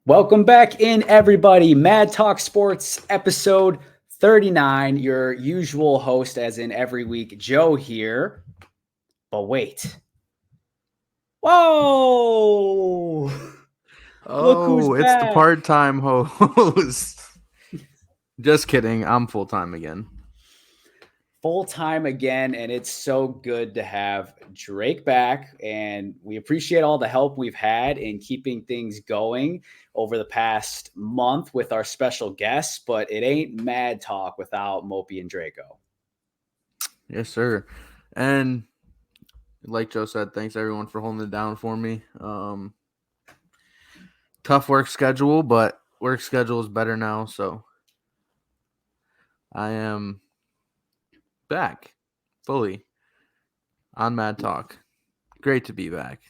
Welcome back in, everybody. Mad Talk Sports, episode 39. Your usual host, as in every week, Joe here. But wait. Whoa! Look who's Oh, it's the back. part-time host. Just kidding. I'm full-time again. Full time again, and it's so good to have Drake back. And we appreciate all the help we've had in keeping things going over the past month with our special guests. But it ain't Mad Talk without Mopey and Draco. Yes, sir. And like Joe said, thanks everyone for holding it down for me. Tough work schedule, but work schedule is better now, so I am back fully on Mad Talk. Great to be back.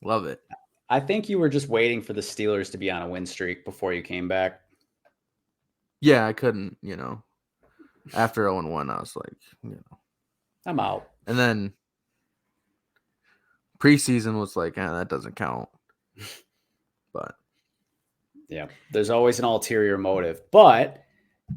Love it. I think you were just waiting for the Steelers to be on a win streak before you came back. Yeah, I couldn't, after 0-1, I was like, I'm out. And then preseason was like, that doesn't count. But Yeah, there's always an ulterior motive. But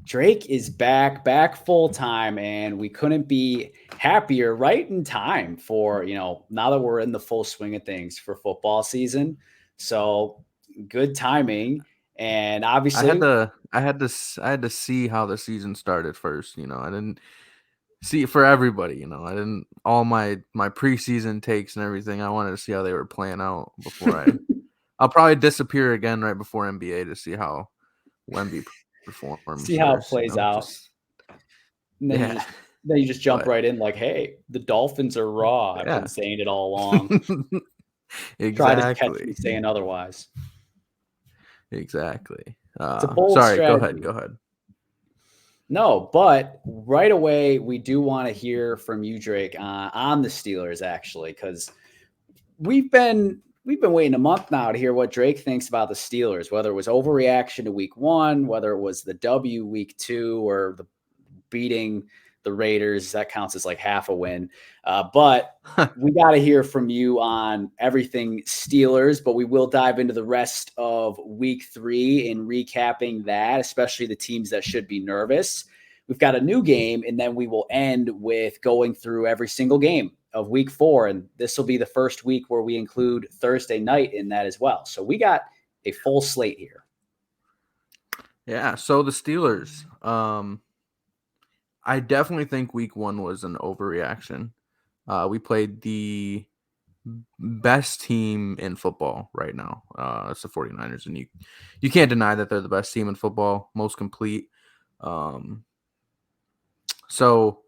Drake is back full time, and we couldn't be happier right in time for, now that we're in the full swing of things for football season. So good timing. And I had obviously, to I had to I had to see how the season started first, I didn't see it for everybody, I didn't all my preseason takes and everything. I wanted to see how they were playing out before I'll probably disappear again right before NBA to see how Wemby performs see how it first, plays out. just And yeah. then you just jump But right in like, hey, the Dolphins are raw. I've been yeah. saying it all along. Try to catch me Exactly. saying otherwise. Exactly. It's a bold Sorry, strategy. go ahead. No, but right away, we do want to hear from you, Drake, on the Steelers, actually, because we've been waiting a month now to hear what Drake thinks about the Steelers, whether it was overreaction to week one, whether it was the W week two, or the beating the Raiders. That counts as like half a win. But we got to hear from you on everything Steelers, but we will dive into the rest of week three in recapping that, especially the teams that should be nervous. We've got a new game, and then we will end with going through every single game of week four. And this will be the first week where we include Thursday night in that as well. So we got a full slate here. Yeah, so the Steelers, I definitely think week one was an overreaction. We played the best team in football right now. It's the 49ers, and you can't deny that they're the best team in football, most complete. So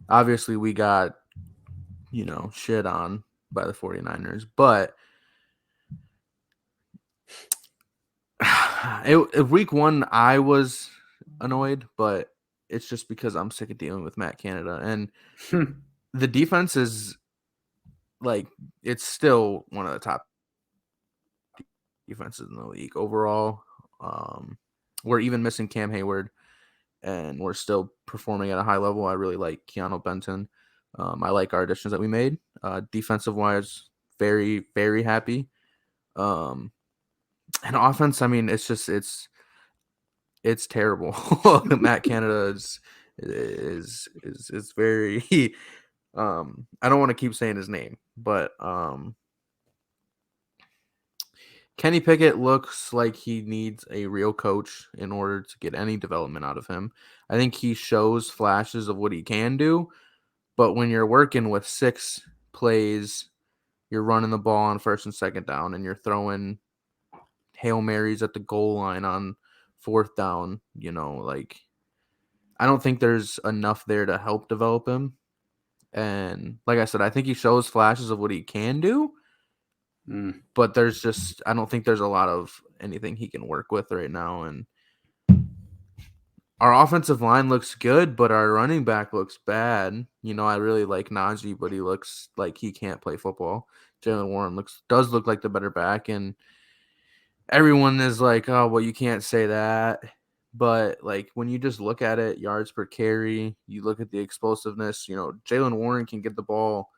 obviously we got, shit on by the 49ers, but week one I was annoyed, but it's just because I'm sick of dealing with Matt Canada, and the defense is like, it's still one of the top defenses in the league overall. We're even missing Cam Hayward, and we're still performing at a high level. I really like Keanu Benton. I like our additions that we made. Defensive wise, very, very happy. And offense, I mean, it's terrible. Matt Canada is very I don't want to keep saying his name, but Kenny Pickett looks like he needs a real coach in order to get any development out of him. I think he shows flashes of what he can do, but when you're working with 6 plays, you're running the ball on first and second down, and you're throwing Hail Marys at the goal line on fourth down, I don't think there's enough there to help develop him. And like I said, I think he shows flashes of what he can do, but I don't think there's a lot of anything he can work with right now. And our offensive line looks good, but our running back looks bad. I really like Najee, but he looks like he can't play football. Jalen Warren does look like the better back, and everyone is like, oh, well, you can't say that. But like, when you just look at it, yards per carry, you look at the explosiveness, Jalen Warren can get the ball,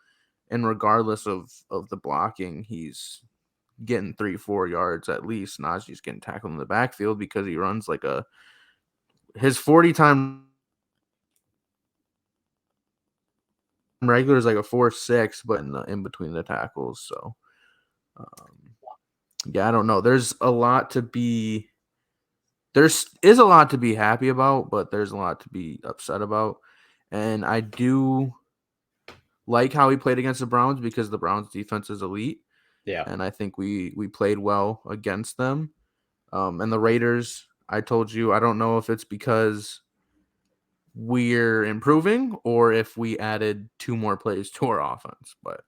and regardless of the blocking, he's getting 3-4 yards at least. Najee's getting tackled in the backfield because he runs like his 40 time regular is like a 4.6, but in between the tackles. So, yeah, I don't know. There is a lot to be happy about, but there's a lot to be upset about. And I do like how he played against the Browns because the Browns defense is elite. Yeah. And I think we played well against them. And the Raiders, I told you, I don't know if it's because we're improving or if we added 2 more plays to our offense. But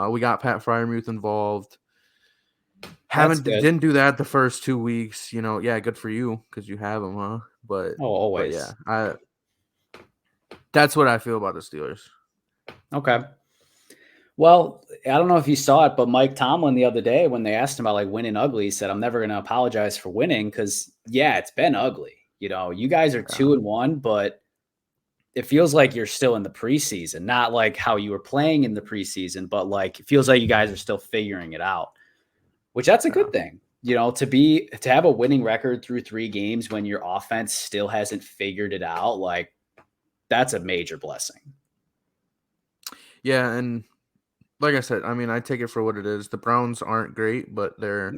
we got Pat Freiermuth involved. Didn't do that the first 2 weeks. Yeah, good for you because you have him, huh? But always. But yeah, that's what I feel about the Steelers. Okay. Well, I don't know if you saw it, but Mike Tomlin the other day, when they asked him about like winning ugly, he said, "I'm never going to apologize for winning because it's been ugly. You guys are 2-1, but it feels like you're still in the preseason, not like how you were playing in the preseason, but like it feels like you guys are still figuring it out, which that's a good thing. To have a winning record through 3 games when your offense still hasn't figured it out, like that's a major blessing. Yeah, and like I said, I mean, I take it for what it is. The Browns aren't great, but their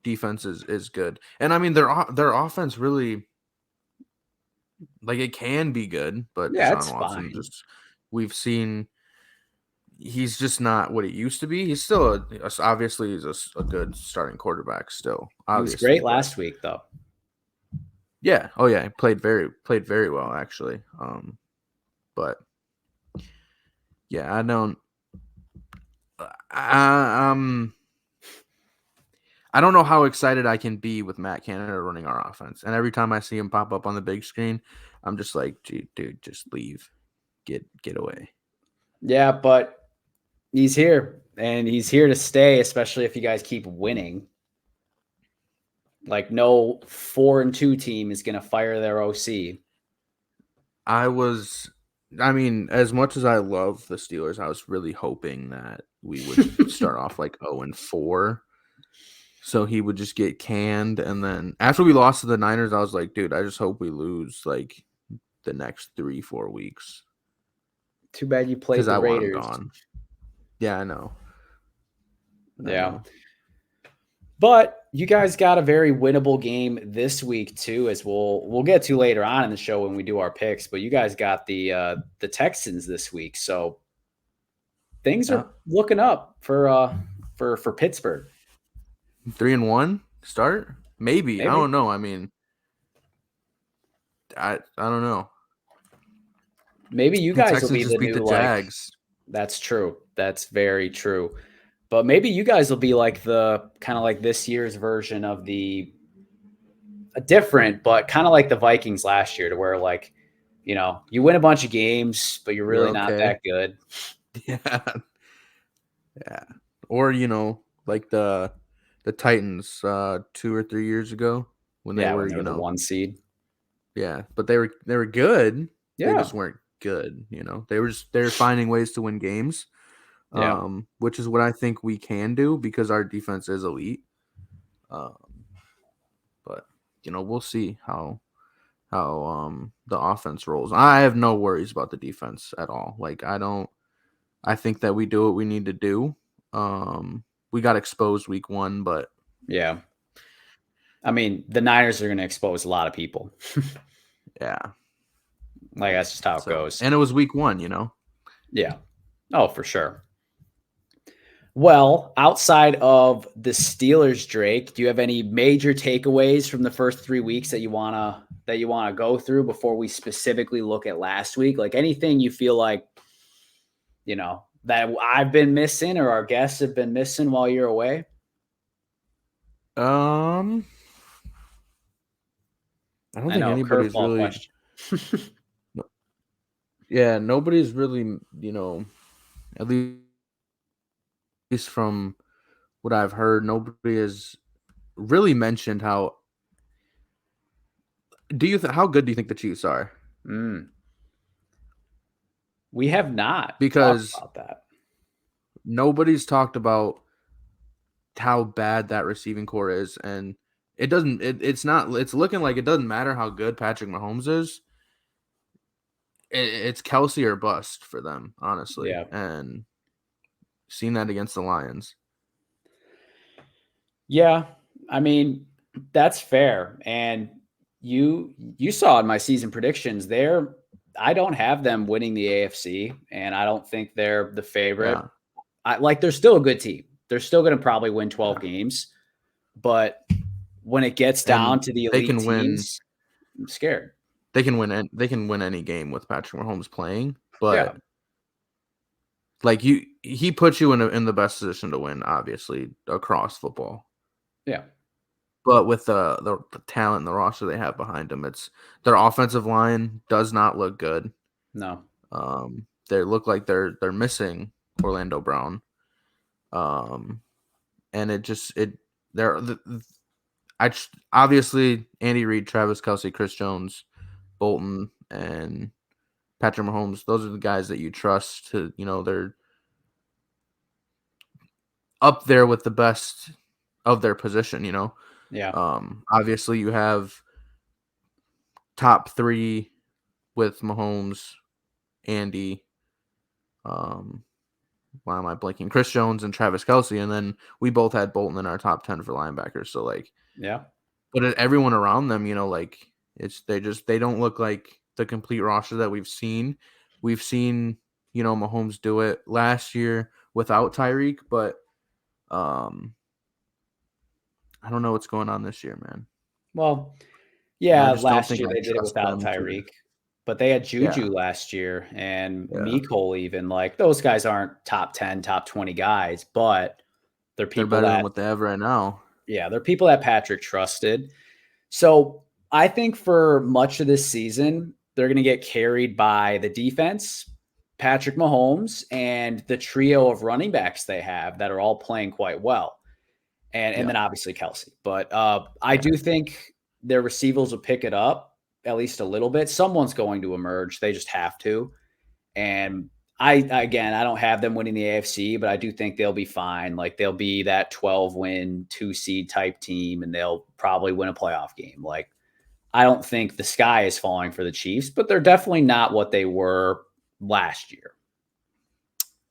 defense is good. And I mean, their offense really, like, it can be good, but Deshaun Watson we've seen he's just not what it used to be. He's still obviously he's a good starting quarterback still. Obviously, he was great last week though. Yeah. Oh yeah, he played very well actually. But yeah, I don't know how excited I can be with Matt Canada running our offense. And every time I see him pop up on the big screen, I'm just like, dude, just leave. Get away. Yeah, but he's here, and he's here to stay, especially if you guys keep winning. Like, no 4-2 team is going to fire their OC. I mean, as much as I love the Steelers, I was really hoping that we would start off like 0-4. So he would just get canned. And then after we lost to the Niners, I was like, dude, I just hope we lose like the next 3-4 weeks. Too bad you played the Raiders. Want him gone. Yeah, I know. I know. But you guys got a very winnable game this week too, as we'll get to later on in the show when we do our picks. But you guys got the Texans this week, so things are looking up for Pittsburgh. 3-1 start? Maybe. I don't know. I mean, I don't know. Maybe you guys will be the beat new the Jags. That's true. That's very true. But maybe you guys will be like the kind of like this year's version of the different, but kind of like the Vikings last year, to where like, you win a bunch of games, but you're really not that good. Yeah. Yeah. Or, like the Titans 2 or 3 years ago when they were, the 1 seed. Yeah, but they were good. Yeah. They just weren't good, They were finding ways to win games. Which is what I think we can do because our defense is elite. But we'll see how the offense rolls. I have no worries about the defense at all. Like I think that we do what we need to do. We got exposed week 1, but yeah. I mean, the Niners are going to expose a lot of people. Yeah. Like, that's just how it goes. And it was week 1, Yeah. Oh, for sure. Well, outside of the Steelers, Drake, do you have any major takeaways from the first 3 weeks that you wanna go through before we specifically look at last week? Like anything you feel like, that I've been missing or our guests have been missing while you're away? I don't think anybody's really. Yeah, nobody's really, at least from what I've heard, nobody has really mentioned how. How good do you think the Chiefs are? We have not because talked about that. Nobody's talked about how bad that receiving core is, and it's looking like it doesn't matter how good Patrick Mahomes is. It's Kelsey or bust for them, honestly. Yeah. And seen that against the Lions. Yeah. I mean, that's fair. And you saw in my season predictions there, I don't have them winning the AFC, and I don't think they're the favorite. Yeah. They're still a good team. They're still going to probably win 12 Yeah. games, but when it gets down And to the they elite can win. teams, I'm scared. They can win. They can win any game with Patrick Mahomes playing, Yeah. but like he puts you in the best position to win, obviously, across football. Yeah. But with the talent and the roster they have behind them, it's their offensive line does not look good. No. They look like they're missing Orlando Brown. And obviously Andy Reid, Travis Kelce, Chris Jones, Bolton, and Patrick Mahomes. Those are the guys that you trust to, they're up there with the best of their position, Yeah. Obviously you have top 3 with Mahomes, Andy, why am I blanking? Chris Jones and Travis Kelce, and then we both had Bolton in our top 10 for linebackers. So Yeah. but everyone around them, they don't look like the complete roster that we've seen. We've seen, Mahomes do it last year without Tyreek, but I don't know what's going on this year, man. Well, And I yeah, just don't last think year I they did it trust without them to. Tyreek, but they had Juju Yeah. last year and Yeah. Mecole even. Like, those guys aren't top 10, top 20 guys, but they're They're people better than that, what they have right now. yeah, they're people that Patrick trusted. So I think for much of this season, they're going to get carried by the defense, Patrick Mahomes, and the trio of running backs they have that are all playing quite well. And Yeah. then obviously Kelsey. But I Yeah. do think their receivers will pick it up at least a little bit. Someone's going to emerge. They just have to. And I don't have them winning the AFC, but I do think they'll be fine. Like, they'll be that 12-win, 2-seed type team, and they'll probably win a playoff game. Like, I don't think the sky is falling for the Chiefs, but they're definitely not what they were last year.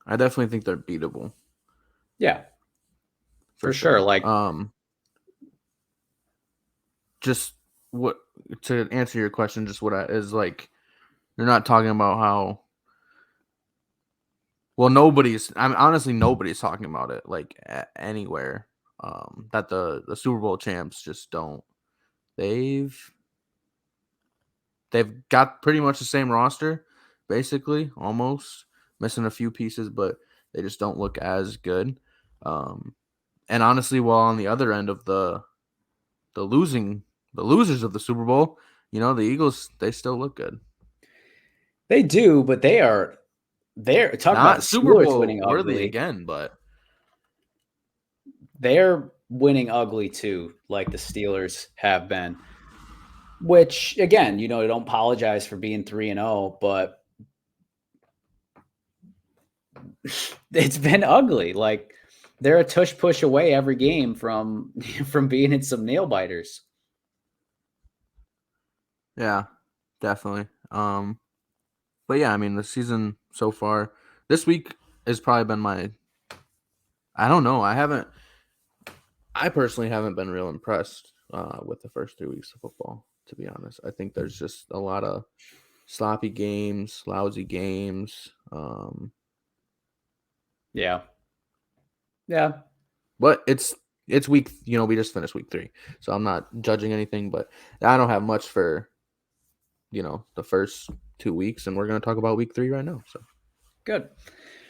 I definitely think they're beatable. Yeah. For sure. Like, just what to answer your question, just they're not talking about how well honestly nobody's talking about it anywhere. That the Super Bowl champs just don't. They've got pretty much the same roster, basically, almost missing a few pieces, but they just don't look as good. And honestly, while on the other end of the losers of the Super Bowl, the Eagles, they still look good. they do, but they're talk about Not the Super Steelers Bowl winning worthy ugly. again, but They're winning ugly too, like the Steelers have been. Which, again, don't apologize for being 3-0, but it's been ugly. Like, they're a tush push away every game from being in some nail biters. yeah, definitely. But yeah, I mean, the season so far, this week has probably been I don't know. I personally haven't been real impressed with the first 3 weeks of football, to be honest. I think there's just a lot of sloppy games, lousy games. Yeah. Yeah. But it's week, we just finished week 3. So I'm not judging anything, but I don't have much for, the first 2 weeks, and we're going to talk about week 3 right now. So Good.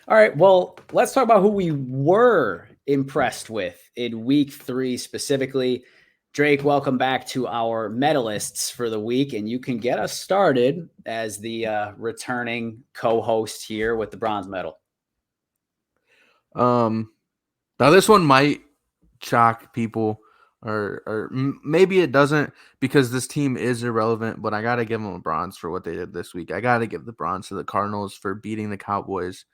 All right. Well, let's talk about who we were impressed with in week 3 specifically. Drake, welcome back to our medalists for the week, and you can get us started as the returning co-host here with the bronze medal. Now this one might shock people, or maybe it doesn't, because this team is irrelevant, but I got to give them a bronze for what they did this week. I got to give the bronze to the Cardinals for beating the Cowboys.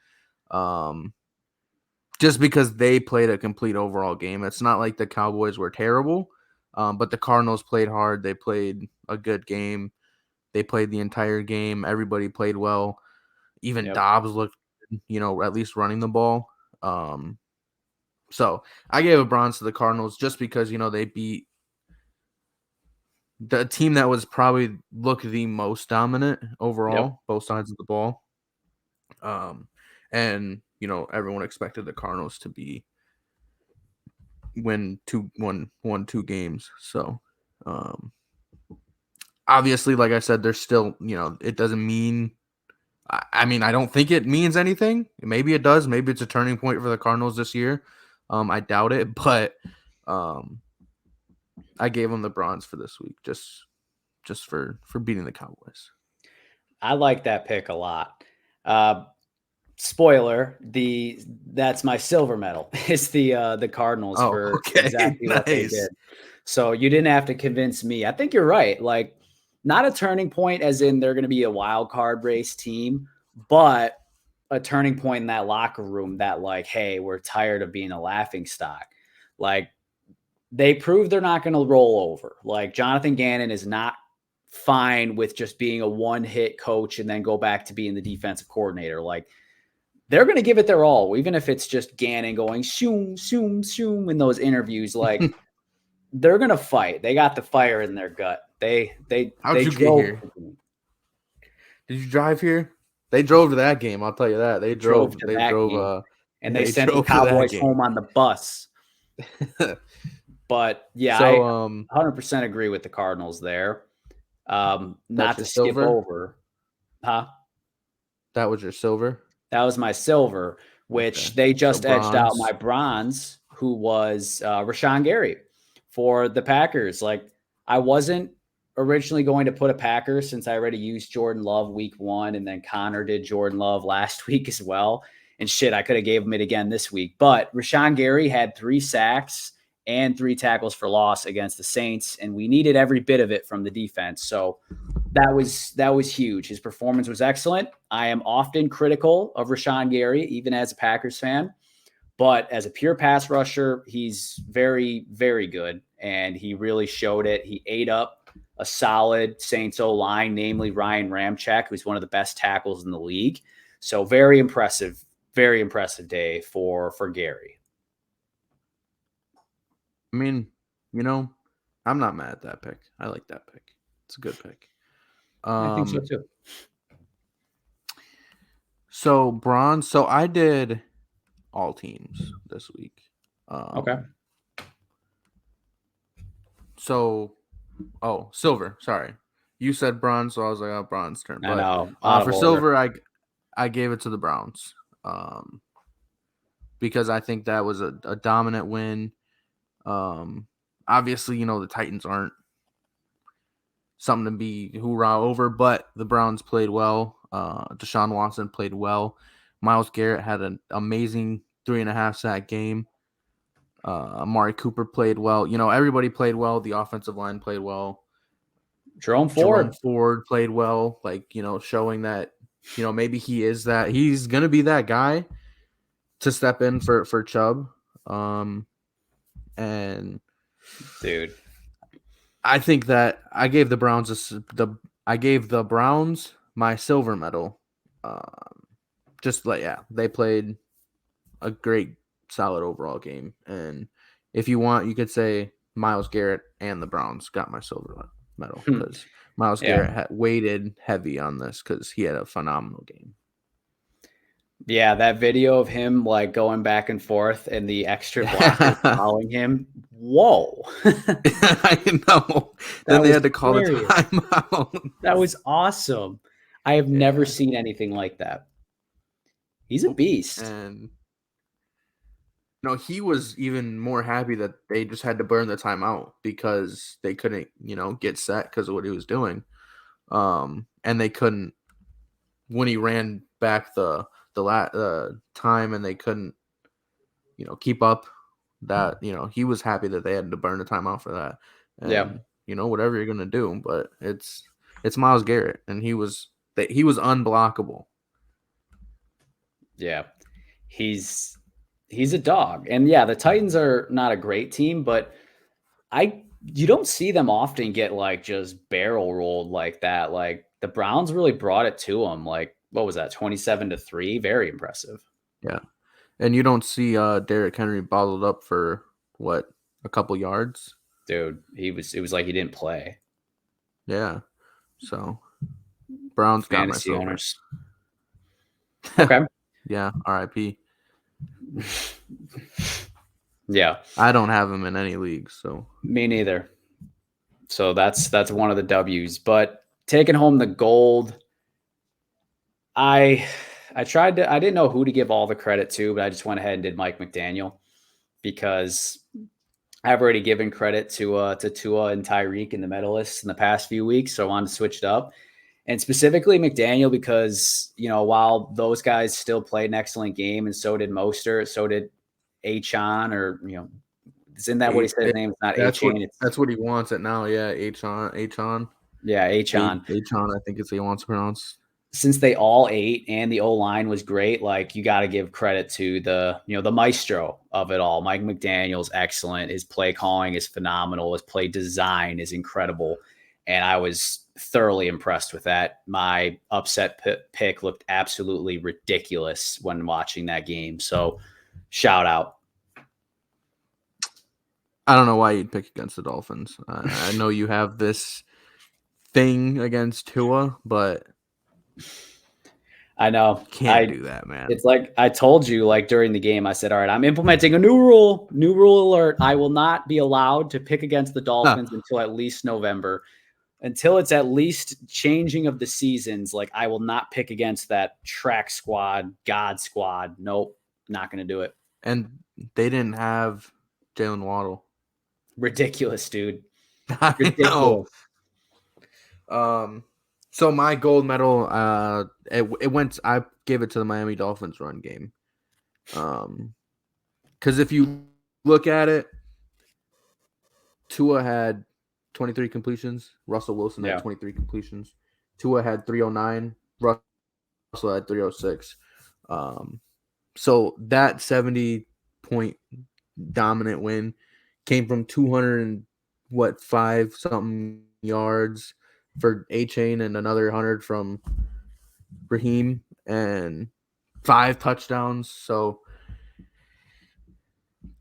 just because they played a complete overall game. It's not like the Cowboys were terrible, but the Cardinals played hard. They played a good game. They played the entire game. Everybody played well. Even Dobbs looked, at least running the ball. So I gave a bronze to the Cardinals just because, they beat the team that was probably looked the most dominant overall, both sides of the ball. And, everyone expected the Cardinals to won two games. So, obviously, like I said, there's still, it doesn't mean, I mean, I don't think it means anything. Maybe it does. Maybe it's a turning point for the Cardinals this year. I doubt it, but I gave them the bronze for this week just for beating the Cowboys. I like that pick a lot. Spoiler, that's my silver medal. It's the Cardinals for exactly what they did. So you didn't have to convince me. I think you're right. Like, not a turning point as in they're going to be a wild card race team, but a turning point in that locker room that, like, hey, we're tired of being a laughing stock. Like, they proved they're not going to roll over. Like, Jonathan Gannon is not fine with just being a one-hit coach and then go back to being the defensive coordinator. Like, they're going to give it their all, even if it's just Gannon going shoom, shoom, shoom in those interviews. Like, they're going to fight. They got the fire in their gut. How'd you get here? Did you drive here? They drove to that game. I'll tell you that. They drove to that game. And they sent the Cowboys home on the bus. But yeah, so, I 100% agree with the Cardinals there. Not to skip over. Huh? That was your silver? That was my silver, which they just edged out my bronze, who was Rashawn Gary for the Packers. Like, I wasn't originally going to put a Packer since I already used Jordan Love week 1, and then Connor did Jordan Love last week as well. And shit, I could have gave him it again this week. But Rashawn Gary had 3 sacks and 3 tackles for loss against the Saints, and we needed every bit of it from the defense. So that was huge. His performance was excellent. I am often critical of Rashawn Gary, even as a Packers fan. But as a pure pass rusher, he's very, very good, and he really showed it. He ate up a solid Saints O-line, namely Ryan Ramczyk, who's one of the best tackles in the league. So very impressive day for Gary. I mean, I'm not mad at that pick. I like that pick. It's a good pick. I think so too. So bronze. So I did all teams this week. Okay. So, silver. Sorry, you said bronze, so I was like, "Oh, bronze turn." But I know. For silver, I gave it to the Browns, because I think that was a dominant win. Obviously, the Titans aren't something to be hoorah over, but the Browns played well. Deshaun Watson played well. Myles Garrett had an amazing 3.5 sack game. Amari Cooper played well. Everybody played well. The offensive line played well. Jerome Ford played well, showing that, maybe he's going to be that guy to step in for Chubb. And dude, I think that I gave the Browns my silver medal. They played a great, solid overall game. And if you want, you could say Myles Garrett and the Browns got my silver medal because Myles Garrett had weighted heavy on this because he had a phenomenal game. Yeah, that video of him like going back and forth and the extra blockers following him. Whoa. I know. Then they had to call the timeout. That was awesome. I have never seen anything like that. He's a beast. And he was even more happy that they just had to burn the timeout because they couldn't, get set because of what he was doing. And they couldn't, when he ran back the time and they couldn't, keep up that, he was happy that they had to burn the timeout for that. And, whatever you're going to do, but it's Myles Garrett and he was unblockable. Yeah. He's He's a dog. And yeah, the Titans are not a great team, but you don't see them often get like just barrel rolled like that. Like the Browns really brought it to them. Like what was that, 27-3? Very impressive. Yeah. And you don't see Derrick Henry bottled up for what, a couple yards? Dude, it was like he didn't play. Yeah. So Browns got my Fantasy silver. owners. Okay. Yeah, RIP. Yeah. I don't have him in any leagues, so Me neither. So that's one of the W's. But taking home the gold, I didn't know who to give all the credit to, but I just went ahead and did Mike McDaniel because I've already given credit to Tua and Tyreek in the medalists in the past few weeks, so I wanted to switch it up. And specifically McDaniel because, while those guys still played an excellent game and so did Mostert, so did Achon, or, isn't that what he said his name? It's not Achane. That's what he wants it now. Yeah, Achon. Yeah, Achon. Achon, I think it's what he wants to pronounce. Since they all ate and the O-line was great, like you got to give credit to the maestro of it all. Mike McDaniel's excellent. His play calling is phenomenal. His play design is incredible. And I was thoroughly impressed with that. My upset pick looked absolutely ridiculous when watching that game. So shout out. I don't know why you'd pick against the Dolphins. I know you have this thing against Tua, but I know. Can't do that, man. It's like I told you, like during the game, I said, all right, I'm implementing a new rule alert. I will not be allowed to pick against the Dolphins until at least November. Until it's at least changing of the seasons, like I will not pick against that track squad, God squad. Nope, not going to do it. And they didn't have Jalen Waddle. Ridiculous, dude. Ridiculous. So my gold medal, I gave it to the Miami Dolphins run game. Because if you look at it, Tua had 23 completions. Russell Wilson had 23 completions. Tua had 309. Russell had 306. So that 70-point dominant win came from 205 something yards for Achane and another 100 from Raheem and 5 touchdowns. So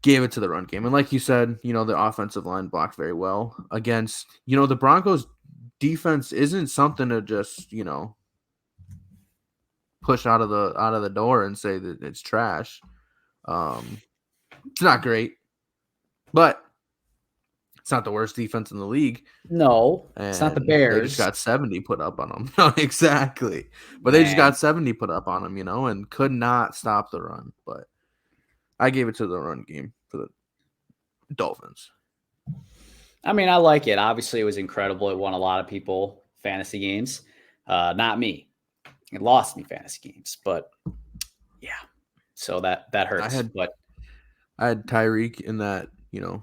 gave it to the run game. And like you said, the offensive line blocked very well against, the Broncos defense isn't something to just, push out of the door and say that it's trash. It's not great, but it's not the worst defense in the league. No, it's not the Bears. They just got 70 put up on them. No, exactly. But they just got 70 put up on them, and could not stop the run. But I gave it to the run game for the Dolphins. I mean, I like it. Obviously, it was incredible. It won a lot of people fantasy games. Not me. It lost me fantasy games, but yeah. So that hurts. I had Tyreek in that,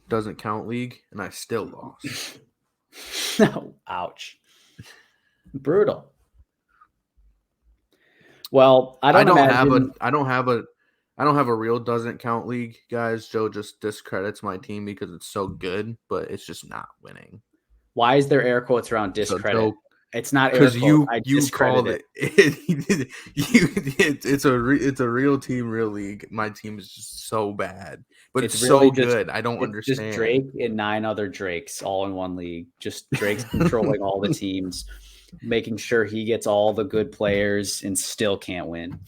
doesn't count league, and I still lost. No, ouch. Brutal. Well, I don't have a real doesn't count league, guys. Joe just discredits my team because it's so good, but it's just not winning. Why is there air quotes around discredit? So it's not because you called it. It's a real team, real league. My team is just so bad, but it's really so good. I don't understand. Just Drake and 9 other Drakes all in one league. Just Drake's controlling all the teams, making sure he gets all the good players and still can't win.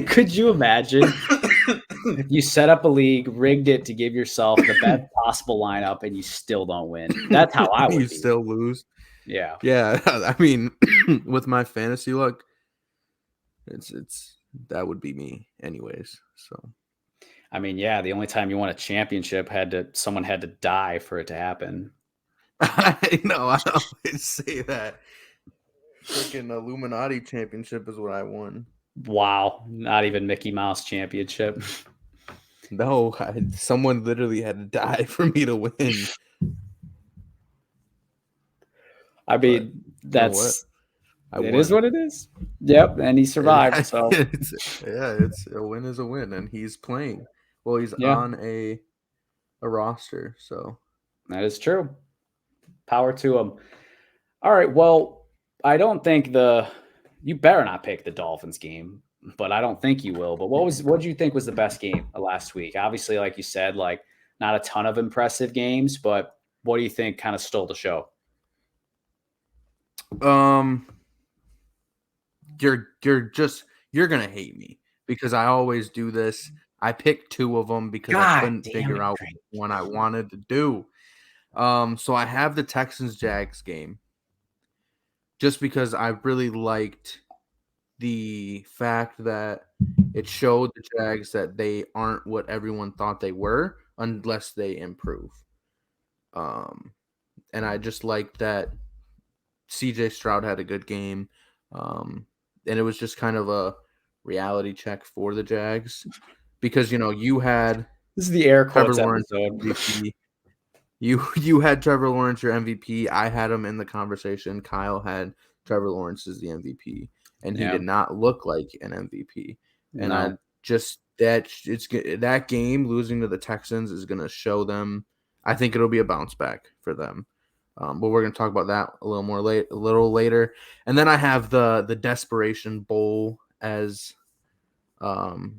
Could you imagine? You set up a league, rigged it to give yourself the best possible lineup, and you still don't win. That's how I would. You still lose. Yeah. Yeah. I mean, with my fantasy luck, it's that would be me, anyways. So, I mean, yeah, the only time you won a championship someone had to die for it to happen. I know. I always say that. Freaking Illuminati championship is what I won. Wow, not even Mickey Mouse championship. No, someone literally had to die for me to win. I mean, that's I It is won. what it is. Yep, and he survived. So It's a win is a win, and he's playing. Well, he's yeah, on a roster, so that is true. Power to him. All right. Well, I don't think you better not pick the Dolphins game, but I don't think you will. But what do you think was the best game of last week? Obviously, like you said, like not a ton of impressive games, but what do you think kind of stole the show? um, you're gonna hate me because I always do this. I picked two of them because I God couldn't damn figure it, out Drake. which one I wanted to do. So I have the Texans Jags game just because I really liked the fact that it showed the Jags that they aren't what everyone thought they were unless they improve. Um, and I just liked that CJ Stroud had a good game. And it was just kind of a reality check for the Jags because you had This is the air Trevor quotes Lawrence episode. MVP. You had Trevor Lawrence your MVP. I had him in the conversation. Kyle had Trevor Lawrence as the MVP, and he Yeah. did not look like an MVP. And I No. just that game losing to the Texans is going to show them. I think it'll be a bounce back for them. But we're going to talk about that a little later. And then I have the Desperation Bowl, as That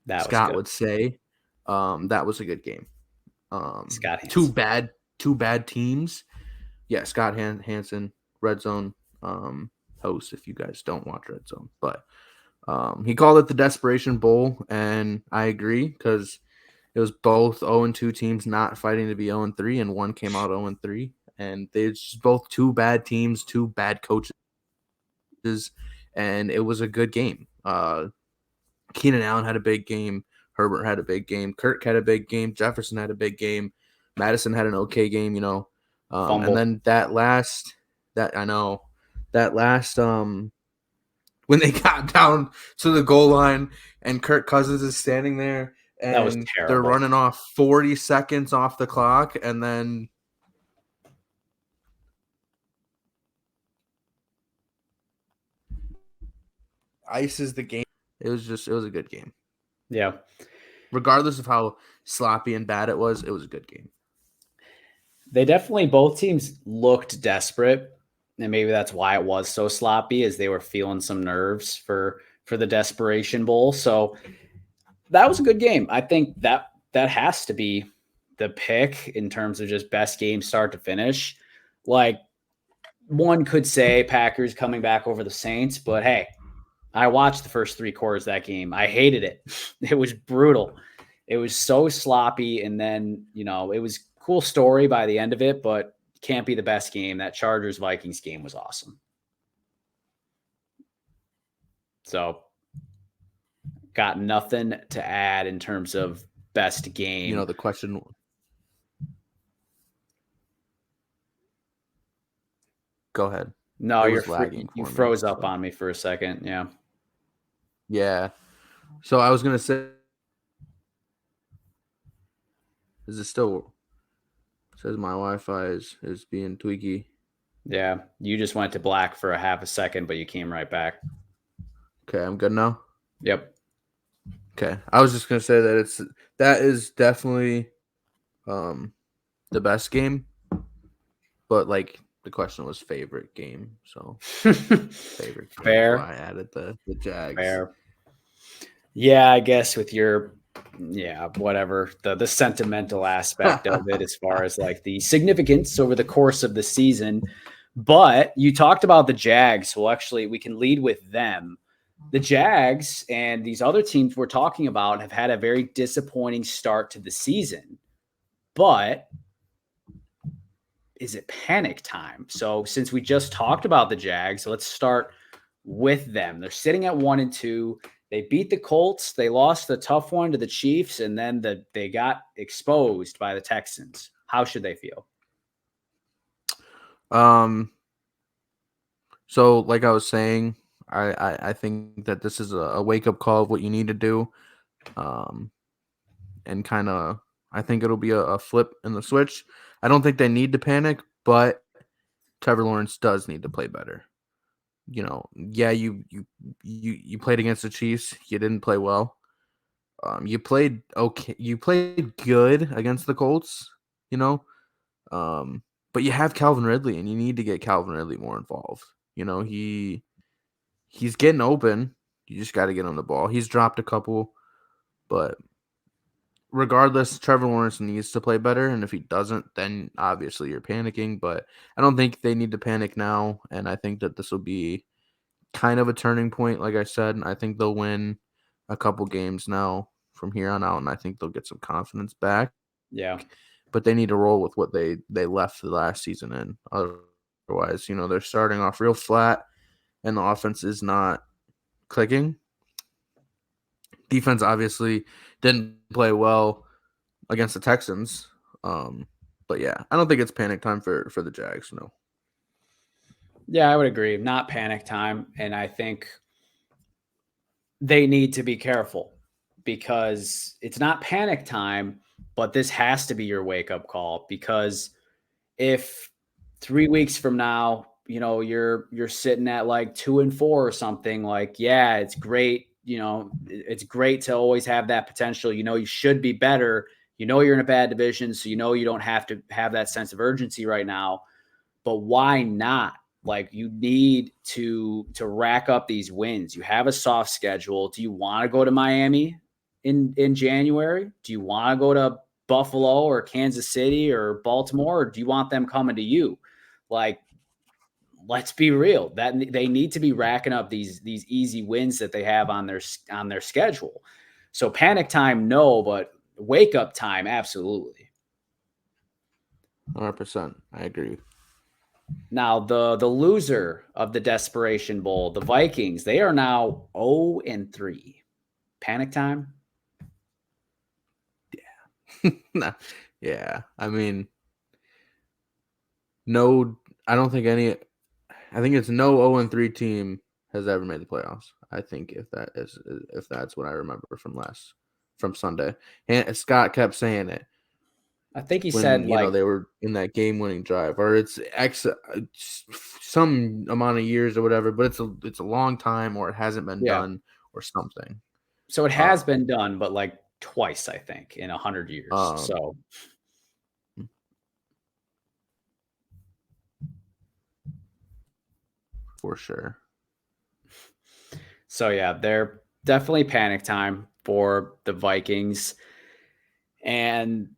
was Scott good. would say. That was a good game. Scott Two Hansen. bad teams. Yeah, Scott Hansen, Red Zone host. If you guys don't watch Red Zone, but he called it the Desperation Bowl, and I agree because it was both 0-2 teams not fighting to be 0-3, and one came out 0-3, and they're just both two bad teams, two bad coaches, and it was a good game. Keenan Allen had a big game. Herbert had a big game. Kirk had a big game. Jefferson had a big game. Madison had an okay game, and Fumble. then that last when they got down to the goal line and Kirk Cousins is standing there That was and they're terrible. running off 40 seconds off the clock and then ices the game. It was a good game. Yeah. Regardless of how sloppy and bad it was a good game. They definitely, both teams looked desperate. And maybe that's why it was so sloppy, as they were feeling some nerves for the Desperation Bowl. So that was a good game. I think that has to be the pick in terms of just best game start to finish. Like, one could say Packers coming back over the Saints, but hey, I watched the first 3 quarters of that game. I hated it. It was brutal. It was so sloppy. And then, it was a cool story by the end of it, but can't be the best game. That Chargers Vikings game was awesome. So got nothing to add in terms of best game. The question. Go ahead. No, It was lagging you for me. froze up on me for a second. Yeah. Yeah. So I was gonna say, is it still? It says my Wi-Fi is being tweaky. Yeah. You just went to black for a half a second, but you came right back. Okay, I'm good now. Yep. Okay, I was just gonna say that is definitely the best game, but like the question was favorite game, so favorite game. Fair. That's why I added the Jags. Fair. Yeah, I guess with your whatever the sentimental aspect of it as far as like the significance over the course of the season. But you talked about the Jags. Well, actually, we can lead with them. The Jags and these other teams we're talking about have had a very disappointing start to the season. But is it panic time? So since we just talked about the Jags, let's start with them. They're sitting at 1-2. They beat the Colts. They lost the tough one to the Chiefs, and then they got exposed by the Texans. How should they feel? So like I was saying, I think that this is a wake-up call of what you need to do. And kind of, I think it'll be a flip in the switch. I don't think they need to panic, but Trevor Lawrence does need to play better. Yeah, you played against the Chiefs. You didn't play well. You played okay. You played good against the Colts. You know, but you have Calvin Ridley, and you need to get Calvin Ridley more involved. He's getting open. You just got to get him the ball. He's dropped a couple, but regardless, Trevor Lawrence needs to play better, and if he doesn't, then obviously you're panicking. But I don't think they need to panic now, and I think that this will be kind of a turning point. Like I said, I think they'll win a couple games now from here on out, and I think they'll get some confidence back. Yeah. But they need to roll with what they left the last season in. Otherwise, they're starting off real flat, and the offense is not clicking. Defense obviously didn't play well against the Texans. But yeah, I don't think it's panic time for the Jags. No. Yeah, I would agree. Not panic time. And I think they need to be careful because it's not panic time, but this has to be your wake up call. Because if 3 weeks from now, you're sitting at like 2-4 or something, like, yeah, it's great. It's great to always have that potential. You should be better. You're in a bad division, so you don't have to have that sense of urgency right now. But why not? Like, you need to rack up these wins. You have a soft schedule. Do you want to go to Miami in January? Do you want to go to Buffalo or Kansas City or Baltimore, or do you want them coming to you? Like, let's be real. That they need to be racking up these easy wins that they have on their schedule. So panic time, no, but wake up time, absolutely. 100%. I agree. Now, the loser of the Desperation Bowl, the Vikings, they are now 0-3. Panic time? Yeah. Yeah. I mean, no, I don't think I think it's no 0-3 team has ever made the playoffs. I think if that's what I remember from Sunday. And Scott kept saying it I think he said when, like, they were in that game-winning drive, or it's some amount of years or whatever, but it's a long time, or it hasn't been yeah. done or something. So it has Um, been done, but like twice, I think, in 100 years. um, So for sure. So yeah, they're definitely panic time for the Vikings. And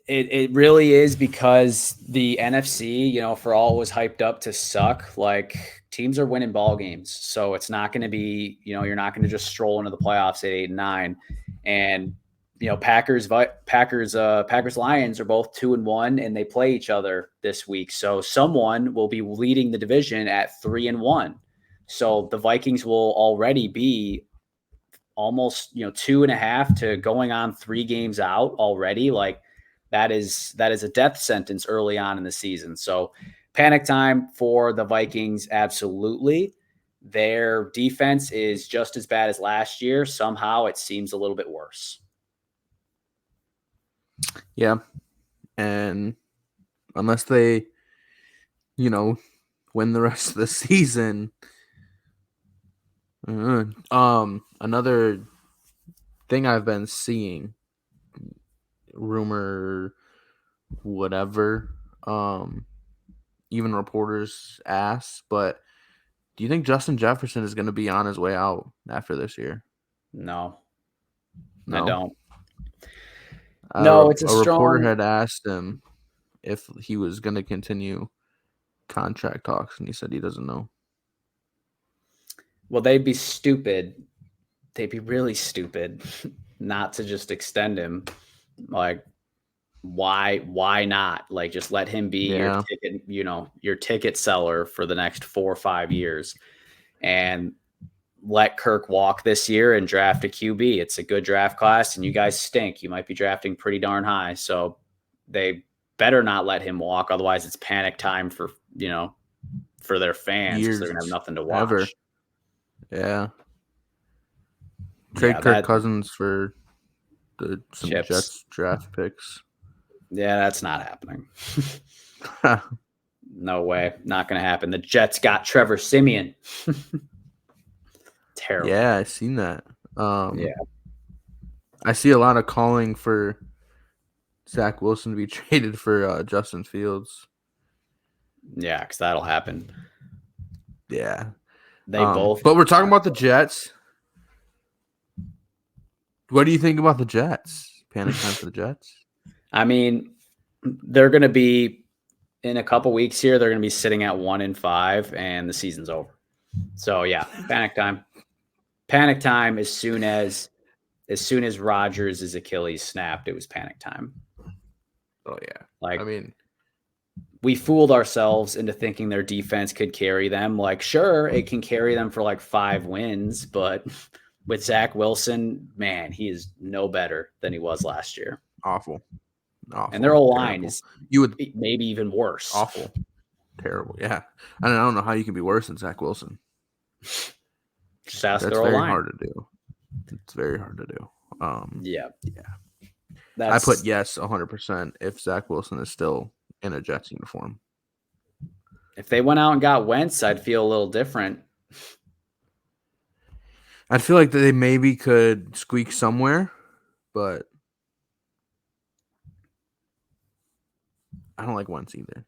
it really is, because the NFC, for all it was hyped up to suck, like, teams are winning ball games. So it's not going to be, you're not going to just stroll into the playoffs at 8-9. And Packers Lions are both 2-1, and they play each other this week. So someone will be leading the division at 3-1. So the Vikings will already be almost 2.5 to going on 3 games out already. Like, that is a death sentence early on in the season. So panic time for the Vikings, absolutely. Their defense is just as bad as last year. Somehow it seems a little bit worse. Yeah. And unless they, win the rest of the season. Another thing I've been seeing, rumor, whatever, even reporters ask, but do you think Justin Jefferson is going to be on his way out after this year? No, I No. don't. No, it's a A reporter strong. had asked him if he was going to continue contract talks, and he said he doesn't know. Well, they'd be stupid. They'd be really stupid not to just extend him. Like, why not? Like, just let him be Yeah. your ticket seller for the next 4 or 5 years, and let Kirk walk this year and draft a QB. It's a good draft class, and you guys stink. You might be drafting pretty darn high. So they better not let him walk. Otherwise it's panic time for their fans, because they're gonna have Years. nothing to Ever. watch. Yeah. Trade Yeah, Kirk that Cousins for some chips. Jets draft picks. Yeah, that's not happening. No way. Not going to happen. The Jets got Trevor Siemian. Terrible. Yeah, I seen that. Yeah. I see a lot of calling for Zach Wilson to be traded for Justin Fields. Yeah, because that'll happen. Yeah. They both. But we're talking about the Jets. What do you think about the Jets? Panic time for the Jets? I mean, they're going to be in a couple weeks here. They're going to be sitting at 1-5, and the season's over. So yeah, panic time. Panic time as soon as Rodgers' Achilles snapped, it was panic time. Oh yeah. Like, I mean, we fooled ourselves into thinking their defense could carry them. Like, sure, it can carry them for like 5 wins, but with Zach Wilson, man, he is no better than he was last year. Awful. And their O-line is maybe even worse. Awful. Terrible. Yeah. I don't know how you can be worse than Zach Wilson. Just ask That's their very O-line. hard to do. It's very hard to do. Yeah. I put yes 100% if Zach Wilson is still in a Jets uniform. If they went out and got Wentz, I'd feel a little different. I feel like they maybe could squeak somewhere, but I don't like Wentz either.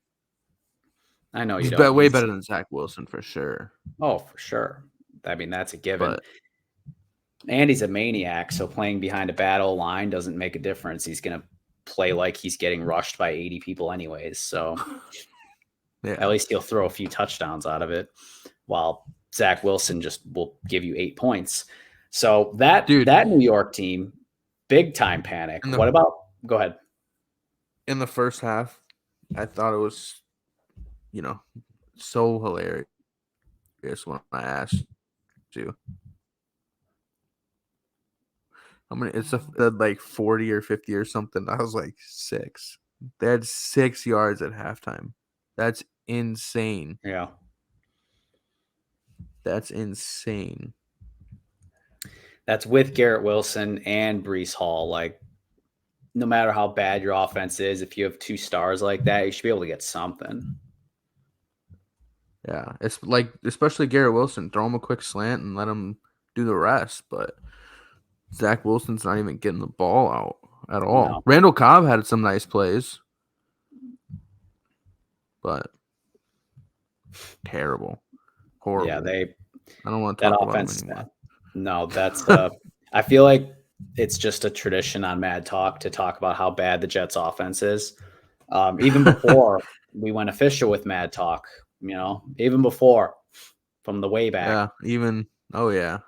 I know you He's don't. way better than Zach Wilson for sure. Oh, for sure. I mean, that's a given. And he's a maniac, so playing behind a bad O-line doesn't make a difference. He's going to play like he's getting rushed by 80 people anyways. So at least he'll throw a few touchdowns out of it, while Zach Wilson just will give you 8 points. So that New York team, big time panic. What about – go ahead. In the first half, I thought it was, so hilarious when I asked you. It's like 40 or 50 or something. I was like 6. They had 6 yards at halftime. That's insane. Yeah. That's insane. That's with Garrett Wilson and Breece Hall. Like, no matter how bad your offense is, if you have 2 stars like that, you should be able to get something. Yeah. It's like, especially Garrett Wilson, throw him a quick slant and let him do the rest. But Zach Wilson's not even getting the ball out at all. No. Randall Cobb had some nice plays, but terrible, horrible. Yeah, I don't want to talk about them anymore. No, that's I feel like it's just a tradition on Mad Talk to talk about how bad the Jets offense is. Even before we went official with Mad Talk, even before, from the way back. Yeah,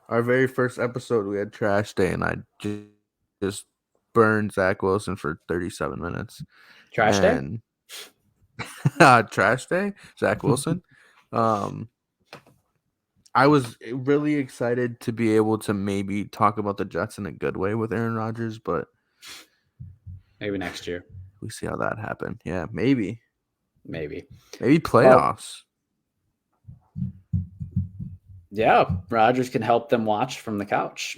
our very first episode, we had Trash Day, and I just burned Zach Wilson for 37 minutes. Trash Day? Trash Day? Zach Wilson? I was really excited to be able to maybe talk about the Jets in a good way with Aaron Rodgers, but maybe next year. We see how that happened. Yeah, maybe. Maybe playoffs. Yeah, Rodgers can help them watch from the couch.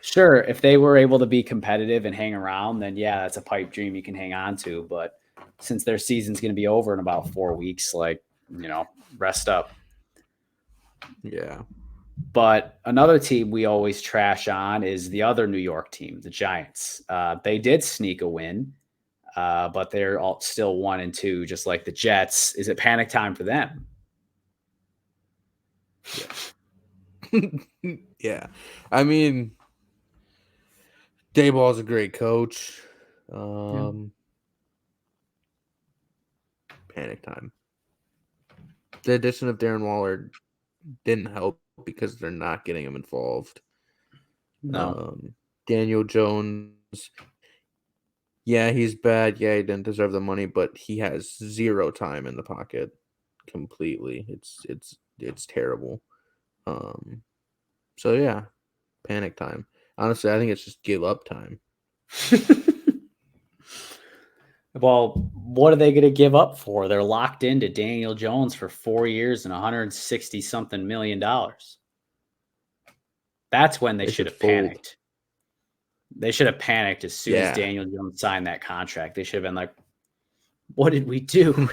Sure, if they were able to be competitive and hang around, then yeah, that's a pipe dream you can hang on to. But since their season's going to be over in about 4 weeks, rest up. Yeah. But another team we always trash on is the other New York team, the Giants. They did sneak a win, but they're all still 1-2, just like the Jets. Is it panic time for them? Yeah. Yeah. I mean, Dayball's a great coach. Panic time. The addition of Darren Waller didn't help because they're not getting him involved. No. Daniel Jones, yeah, he's bad. Yeah, he didn't deserve the money, but he has 0 time in the pocket. Completely. It's terrible. So yeah, panic time. Honestly, I think it's just give up time. Well, what are they going to give up for? They're locked into Daniel Jones for 4 years and $160-something million. That's when they should have panicked. They should have panicked as soon as Daniel Jones signed that contract. They should have been like, what did we do?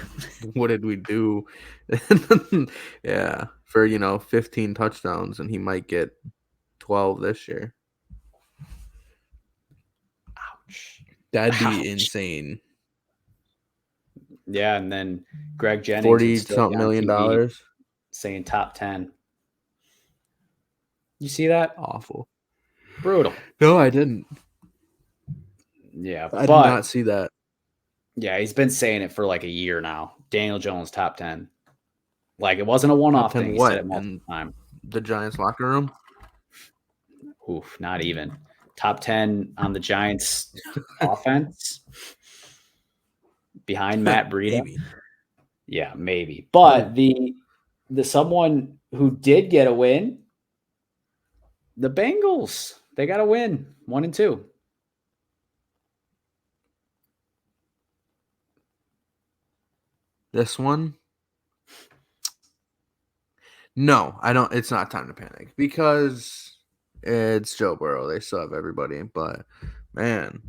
What did we do? Yeah, for 15 touchdowns, and he might get 12 this year. Ouch. That'd be insane. Yeah, and then Greg Jennings 40-something million dollars saying top 10. You see that? Awful. Brutal. No, I didn't. Yeah, I did not see that. Yeah, he's been saying it for like a year now. Daniel Jones top 10. Like it wasn't a one-off thing. He said it multiple times. The Giants locker room? Oof, not even. Top 10 on the Giants offense behind Matt Breida. Maybe. Yeah, maybe. But the someone who did get a win, the Bengals, they got a win, 1-2. This one? No, I don't. It's not time to panic because it's Joe Burrow. They still have everybody. But, man,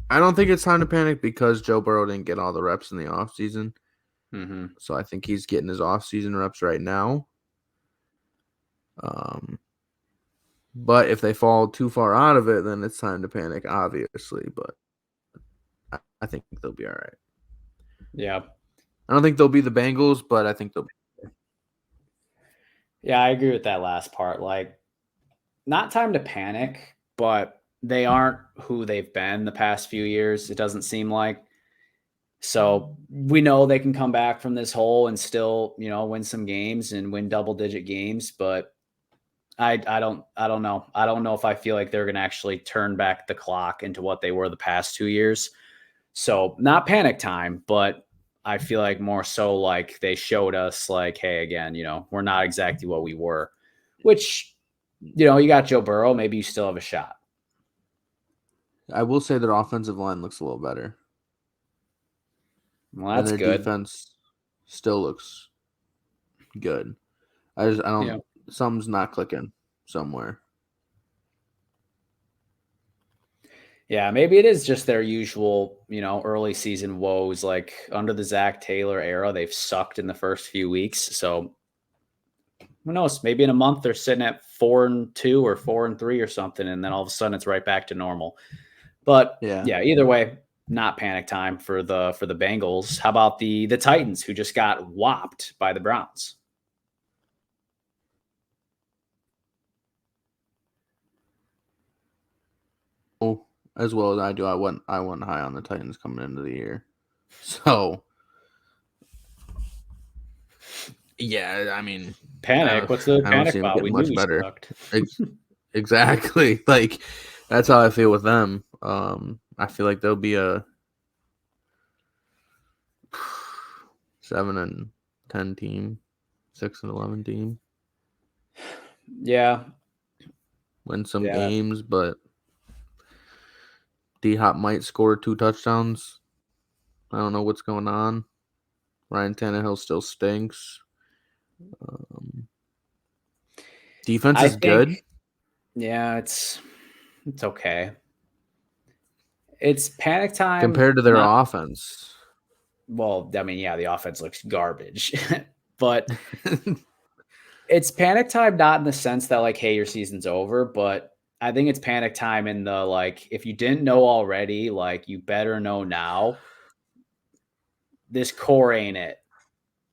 I don't think it's time to panic because Joe Burrow didn't get all the reps in the offseason. Mm-hmm. So I think he's getting his offseason reps right now. But if they fall too far out of it, then it's time to panic, obviously. But I think they'll be all right. Yeah. I don't think they'll be the Bengals, but I think they'll be. Yeah, I agree with that last part. Like, not time to panic, but they aren't who they've been the past few years, it doesn't seem like. So we know they can come back from this hole and still, win some games and win double-digit games, but I don't know. I don't know if I feel like they're going to actually turn back the clock into what they were the past 2 years. So not panic time, but I feel like more so like they showed us like, hey, again, we're not exactly what we were, which, you got Joe Burrow. Maybe you still have a shot. I will say their offensive line looks a little better. Well, that's and their defense still looks good. I don't. Something's not clicking somewhere. Yeah, maybe it is just their usual, early season woes. Like under the Zach Taylor era, they've sucked in the first few weeks. So who knows? Maybe in a month they're sitting at 4-2 or 4-3 or something, and then all of a sudden it's right back to normal. But yeah, either way, not panic time for the Bengals. How about the Titans, who just got whopped by the Browns? Oh, as well as I do, I went high on the Titans coming into the year. So yeah, I mean, panic. What's the panic about? We much knew better. Sucked. Exactly. Like that's how I feel with them. I feel like they'll be a 7-10 team, 6-11 team. Yeah. Win some games, but D-Hop might score 2 touchdowns. I don't know what's going on. Ryan Tannehill still stinks. Defense is good. Yeah, it's okay. It's panic time compared to their offense. Well, I mean, yeah, the offense looks garbage, but it's panic time not in the sense that like, hey, your season's over, but I think it's panic time in the like, if you didn't know already, like you better know now. This core ain't it.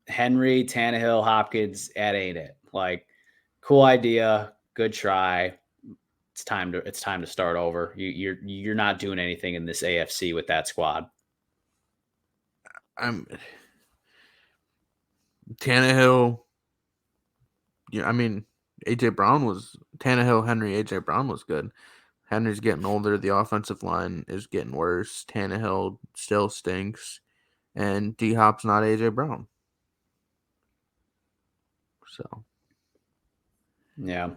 Henry, Tannehill, Hopkins, that ain't it. Like, cool idea, good try. It's time to start over. You're not doing anything in this AFC with that squad. Tannehill. Yeah, I mean, Tannehill, Henry, AJ Brown was good. Henry's getting older. The offensive line is getting worse. Tannehill still stinks, and D-Hop's not AJ Brown. So, yeah,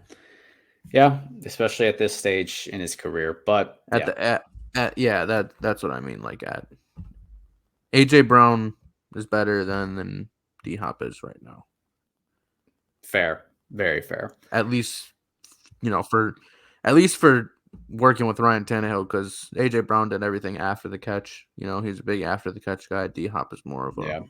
especially at this stage in his career. But that's what I mean. Like at AJ Brown is better than D-Hop is right now. Fair, very fair. At least for working with Ryan Tannehill because AJ Brown did everything after the catch. He's a big after the catch guy. D Hop is more of a Let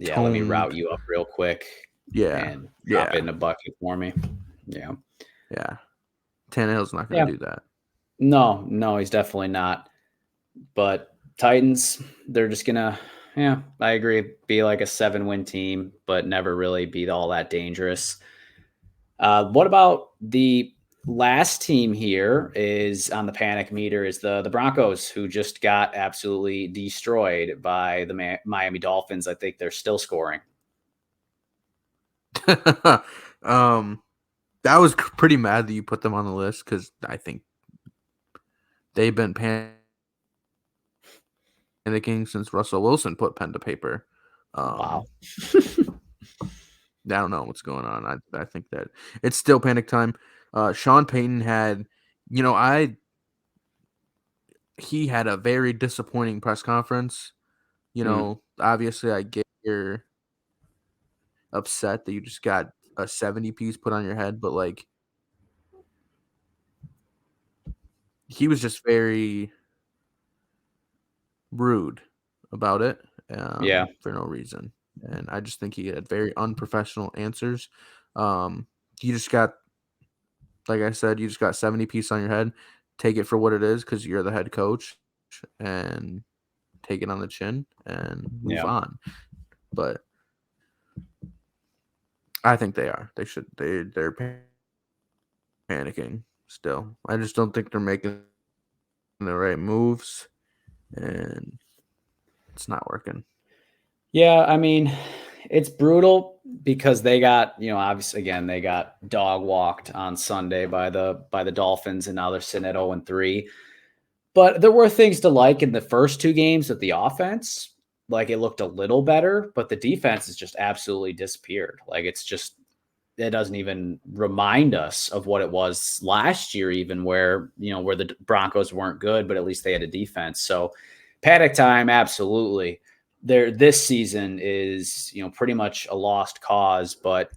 me toned. route you up real quick. Yeah, and drop it in a bucket for me. Yeah. Tannehill's not going to do that. No, he's definitely not. But Titans, they're just gonna, I agree, be like a 7-win team, but never really be all that dangerous. What about the last team here is on the panic meter is the Broncos, who just got absolutely destroyed by the Miami Dolphins. I think they're still scoring. I was pretty mad that you put them on the list because I think they've been panicking since Russell Wilson put pen to paper. Wow. I don't know what's going on. I think that it's still panic time. Sean Payton had, he had a very disappointing press conference. Obviously I get you're upset that you just got a 70 piece put on your head, but like he was just very rude about it for no reason. And I just think he had very unprofessional answers. You just got, like I said, you just got 70 piece on your head. Take it for what it is because you're the head coach and take it on the chin and move on. But I think they are. They should. They're panicking still. I just don't think they're making the right moves, and it's not working. Yeah, I mean, it's brutal because they got, obviously again, they got dog walked on Sunday by the Dolphins, and now they're sitting at 0-3. But there were things to like in the first two games with the offense. Like it looked a little better, but the defense has just absolutely disappeared. Like it doesn't even remind us of what it was last year, even where the Broncos weren't good, but at least they had a defense. So panic time, absolutely. This season is, pretty much a lost cause, but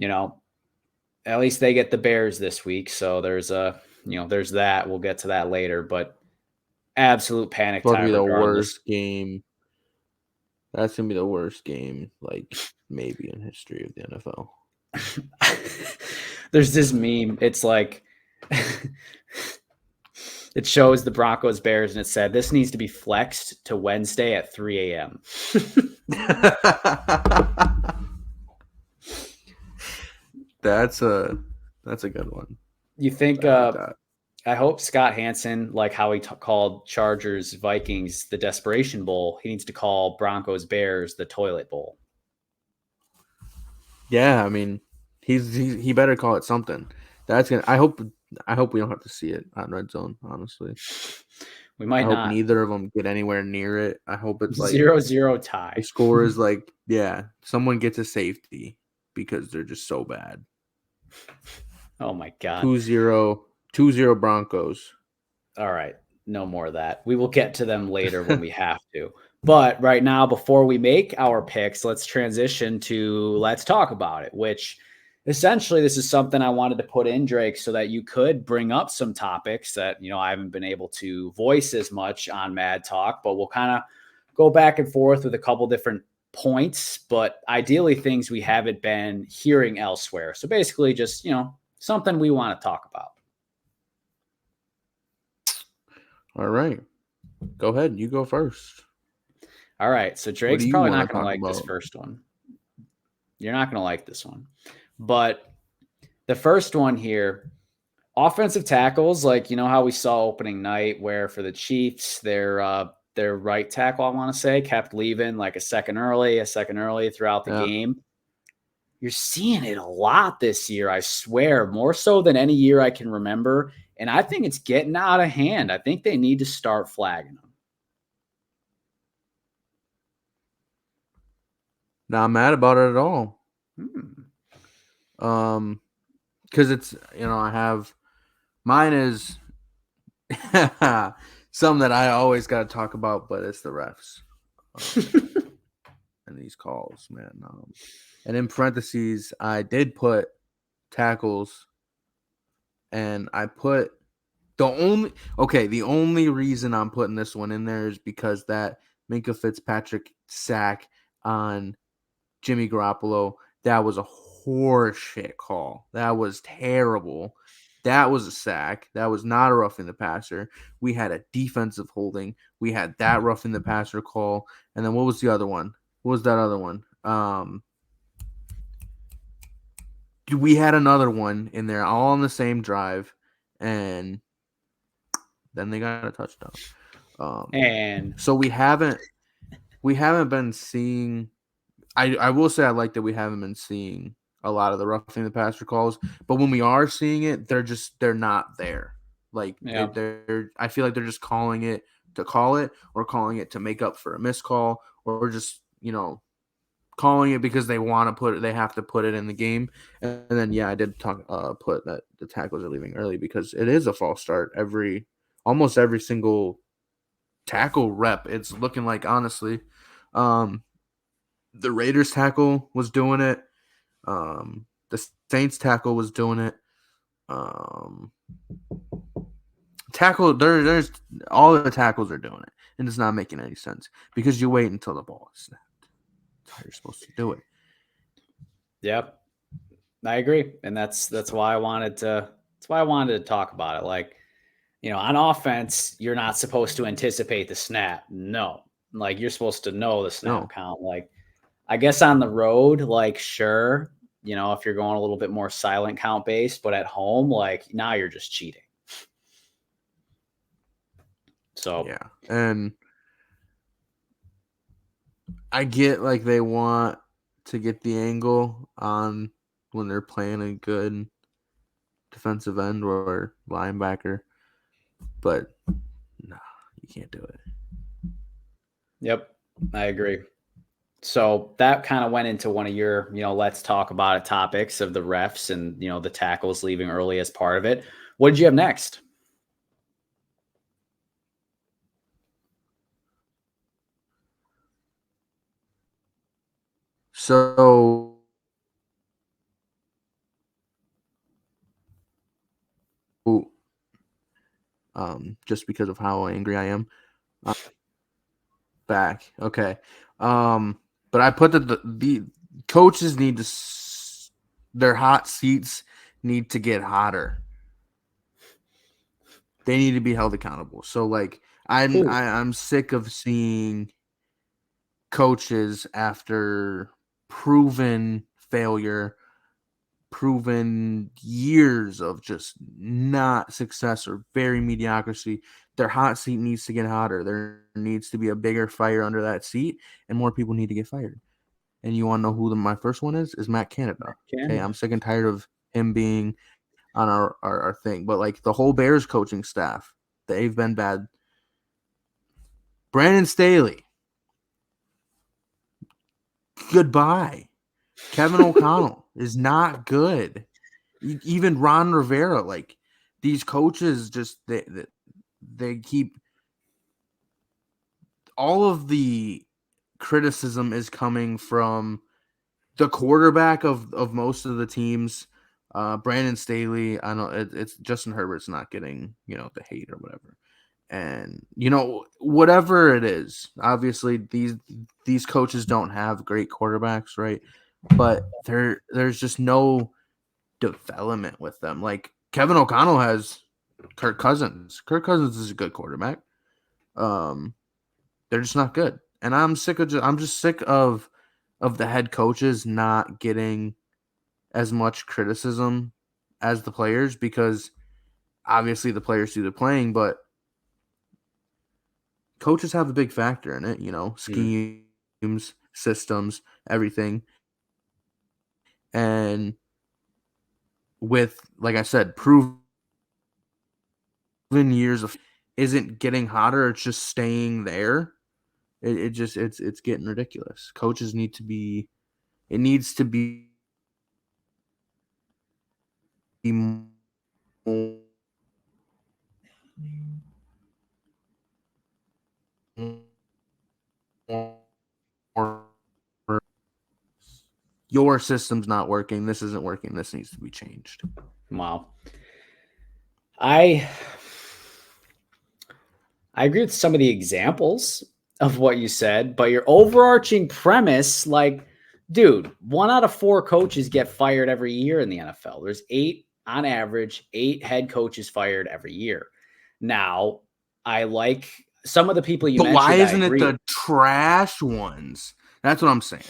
at least they get the Bears this week. So there's that. We'll get to that later, but absolute panic It's going to time be the regardless. worst game. That's going to be the worst game, like maybe in history of the NFL. There's this meme. It's like it shows the Broncos Bears and it said this needs to be flexed to Wednesday at 3 a.m. That's a good one. You think I hope Scott Hansen, like how he called Chargers Vikings the Desperation Bowl, he needs to call Broncos Bears the Toilet Bowl. Yeah, I mean, he better call it something. That's gonna. I hope we don't have to see it on Red Zone. Honestly, we might I hope not. neither of them get anywhere near it. I hope it's like 0-0 tie. The score is like, someone gets a safety because they're just so bad. Oh my god. 2-0 Broncos. All right. No more of that. We will get to them later when we have to. But right now, before we make our picks, let's transition to let's talk about it, which essentially this is something I wanted to put in, Drake, so that you could bring up some topics that, I haven't been able to voice as much on Mad Talk, but we'll kind of go back and forth with a couple different points, but ideally things we haven't been hearing elsewhere. So basically just, something we want to talk about. All right. Go ahead. You go first. All right. So Drake's probably not going to like this first one. You're not going to like this one. But the first one here, offensive tackles, like, how we saw opening night where for the Chiefs, their right tackle, I want to say, kept leaving like a second early throughout the game. You're seeing it a lot this year, I swear, more so than any year I can remember. And I think it's getting out of hand. I think they need to start flagging them. Not mad about it at all. Because it's, I have, mine is some that I always got to talk about, but it's the refs and these calls, man. And in parentheses, I did put tackles and I put the only reason I'm putting this one in there is because that Minka Fitzpatrick sack on Jimmy Garoppolo, that was a horseshit call. That was terrible. That was a sack. That was not a roughing the passer. We had a defensive holding. We had that roughing the passer call. And then what was the other one? What was that other one? We had another one in there all on the same drive, and then they got a touchdown. And So we haven't been seeing. I will say I like that we haven't been seeing a lot of the roughing the passer calls, but when we are seeing it, they're not there. Like yeah, I feel like they're just calling it to call it, or calling it to make up for a missed call, or just calling it because they have to put it in the game. And then I did put that the tackles are leaving early because it is a false start almost every single tackle rep. It's looking like, honestly. The Raiders tackle was doing it. The Saints tackle was doing it. Tackle there's all the tackles are doing it, and it's not making any sense because you wait until the ball is snapped. That's how you're supposed to do it. yep, I agree, and that's why I wanted to. That's why I wanted to talk about it. Like, on offense, you're not supposed to anticipate the snap. No, like you're supposed to know the snap No, count. Like, I guess on the road, like sure, if you're going a little bit more silent count based, but at home, like now you're just cheating. So yeah, and I get like they want to get the angle on when they're playing a good defensive end or linebacker, but no, you can't do it. yep, I agree. So that kind of went into one of your, let's talk about it topics of the refs and, the tackles leaving early as part of it. What did you have next? So just because of how angry I am. Back. Okay. But I put the coaches need to their hot seats need to get hotter. They need to be held accountable. So like I'm sick of seeing coaches after proven failure, proven years of just not success or very mediocrity. Their hot seat needs to get hotter. There needs to be a bigger fire under that seat, and more people need to get fired. And you want to know who my first one is? Is Matt Canada. Okay, Canada. I'm sick and tired of him being on our thing. But like the whole Bears coaching staff, they've been bad. Brandon Staley, goodbye. Kevin O'Connell is not good. Even Ron Rivera, like these coaches, just they keep all of the criticism is coming from the quarterback of most of the teams. Brandon Staley, I know it's Justin Herbert's not getting the hate or whatever, and whatever it is. Obviously, these coaches don't have great quarterbacks, right? But there's just no development with them. Like Kevin O'Connell has Kirk Cousins. Kirk Cousins is a good quarterback. Um, they're just not good, and I'm just sick of the head coaches not getting as much criticism as the players because obviously the players do the playing, but coaches have a big factor in it. Schemes, systems, everything, and with like I said, proven years of isn't getting hotter. It's just staying there. It's getting ridiculous. Coaches need to be. It needs to be more your system's not working. This isn't working. This needs to be changed. Wow. I agree with some of the examples of what you said, but your overarching premise, like, dude, 1 out of 4 coaches get fired every year in the NFL. There's 8 on average, 8 head coaches fired every year. Now, I like some of the people you But why mentioned. I isn't it agree. the trash ones? That's what I'm saying.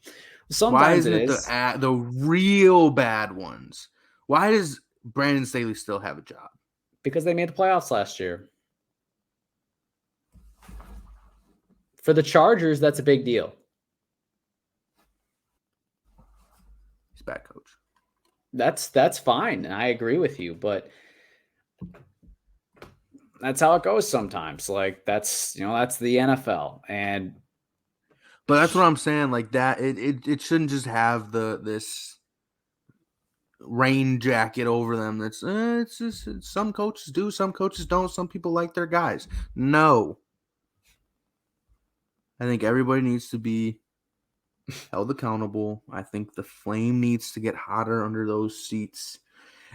Why Sometimes isn't it it is the real bad ones? Why does Brandon Staley still have a job? because they made the playoffs last year. For the Chargers, that's a big deal. He's a bad coach. That's fine. I agree with you, but that's how it goes sometimes. Like that's the NFL. But that's what I'm saying. Like that, it shouldn't just have this rain jacket over them. It's just some coaches do, some coaches don't. Some people like their guys. No, I think everybody needs to be held accountable. I think the flame needs to get hotter under those seats.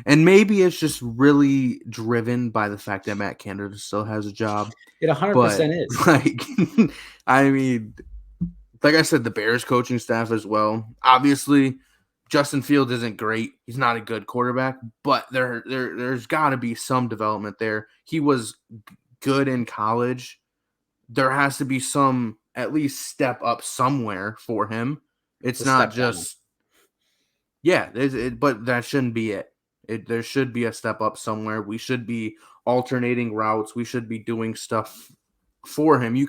And maybe it's just really driven by the fact that Matt Canada still has a job. it But 100% is. like, I mean, like I said, the Bears coaching staff as well. Obviously, Justin Fields isn't great. He's not a good quarterback, but there's got to be some development there. He was good in college. There has to be some at least step up somewhere for him. It's not just but that shouldn't be it. There should be a step up somewhere. We should be alternating routes. We should be doing stuff for him. You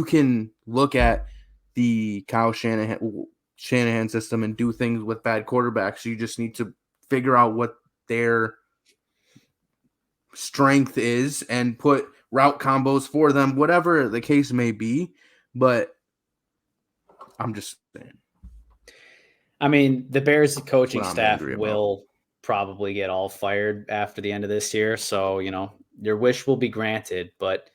can look at the Kyle Shanahan system and do things with bad quarterbacks. You just need to figure out what their strength is and put route combos for them, whatever the case may be. But I'm just saying. I mean, the Bears coaching staff angry about. will probably get all fired after the end of this year. So, your wish will be granted, but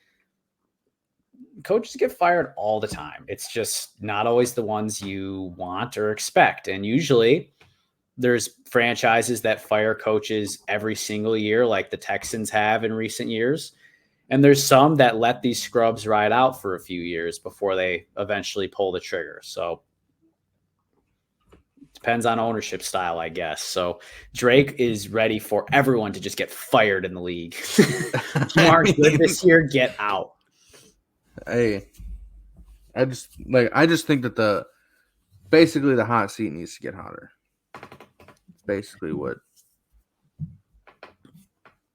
coaches get fired all the time. It's just not always the ones you want or expect. And usually there's franchises that fire coaches every single year, like the Texans have in recent years. And there's some that let these scrubs ride out for a few years before they eventually pull the trigger. So depends on ownership style, I guess. So Drake is ready for everyone to just get fired in the league. You aren't good this year, get out. Hey, I just think that basically the hot seat needs to get hotter. It's basically what.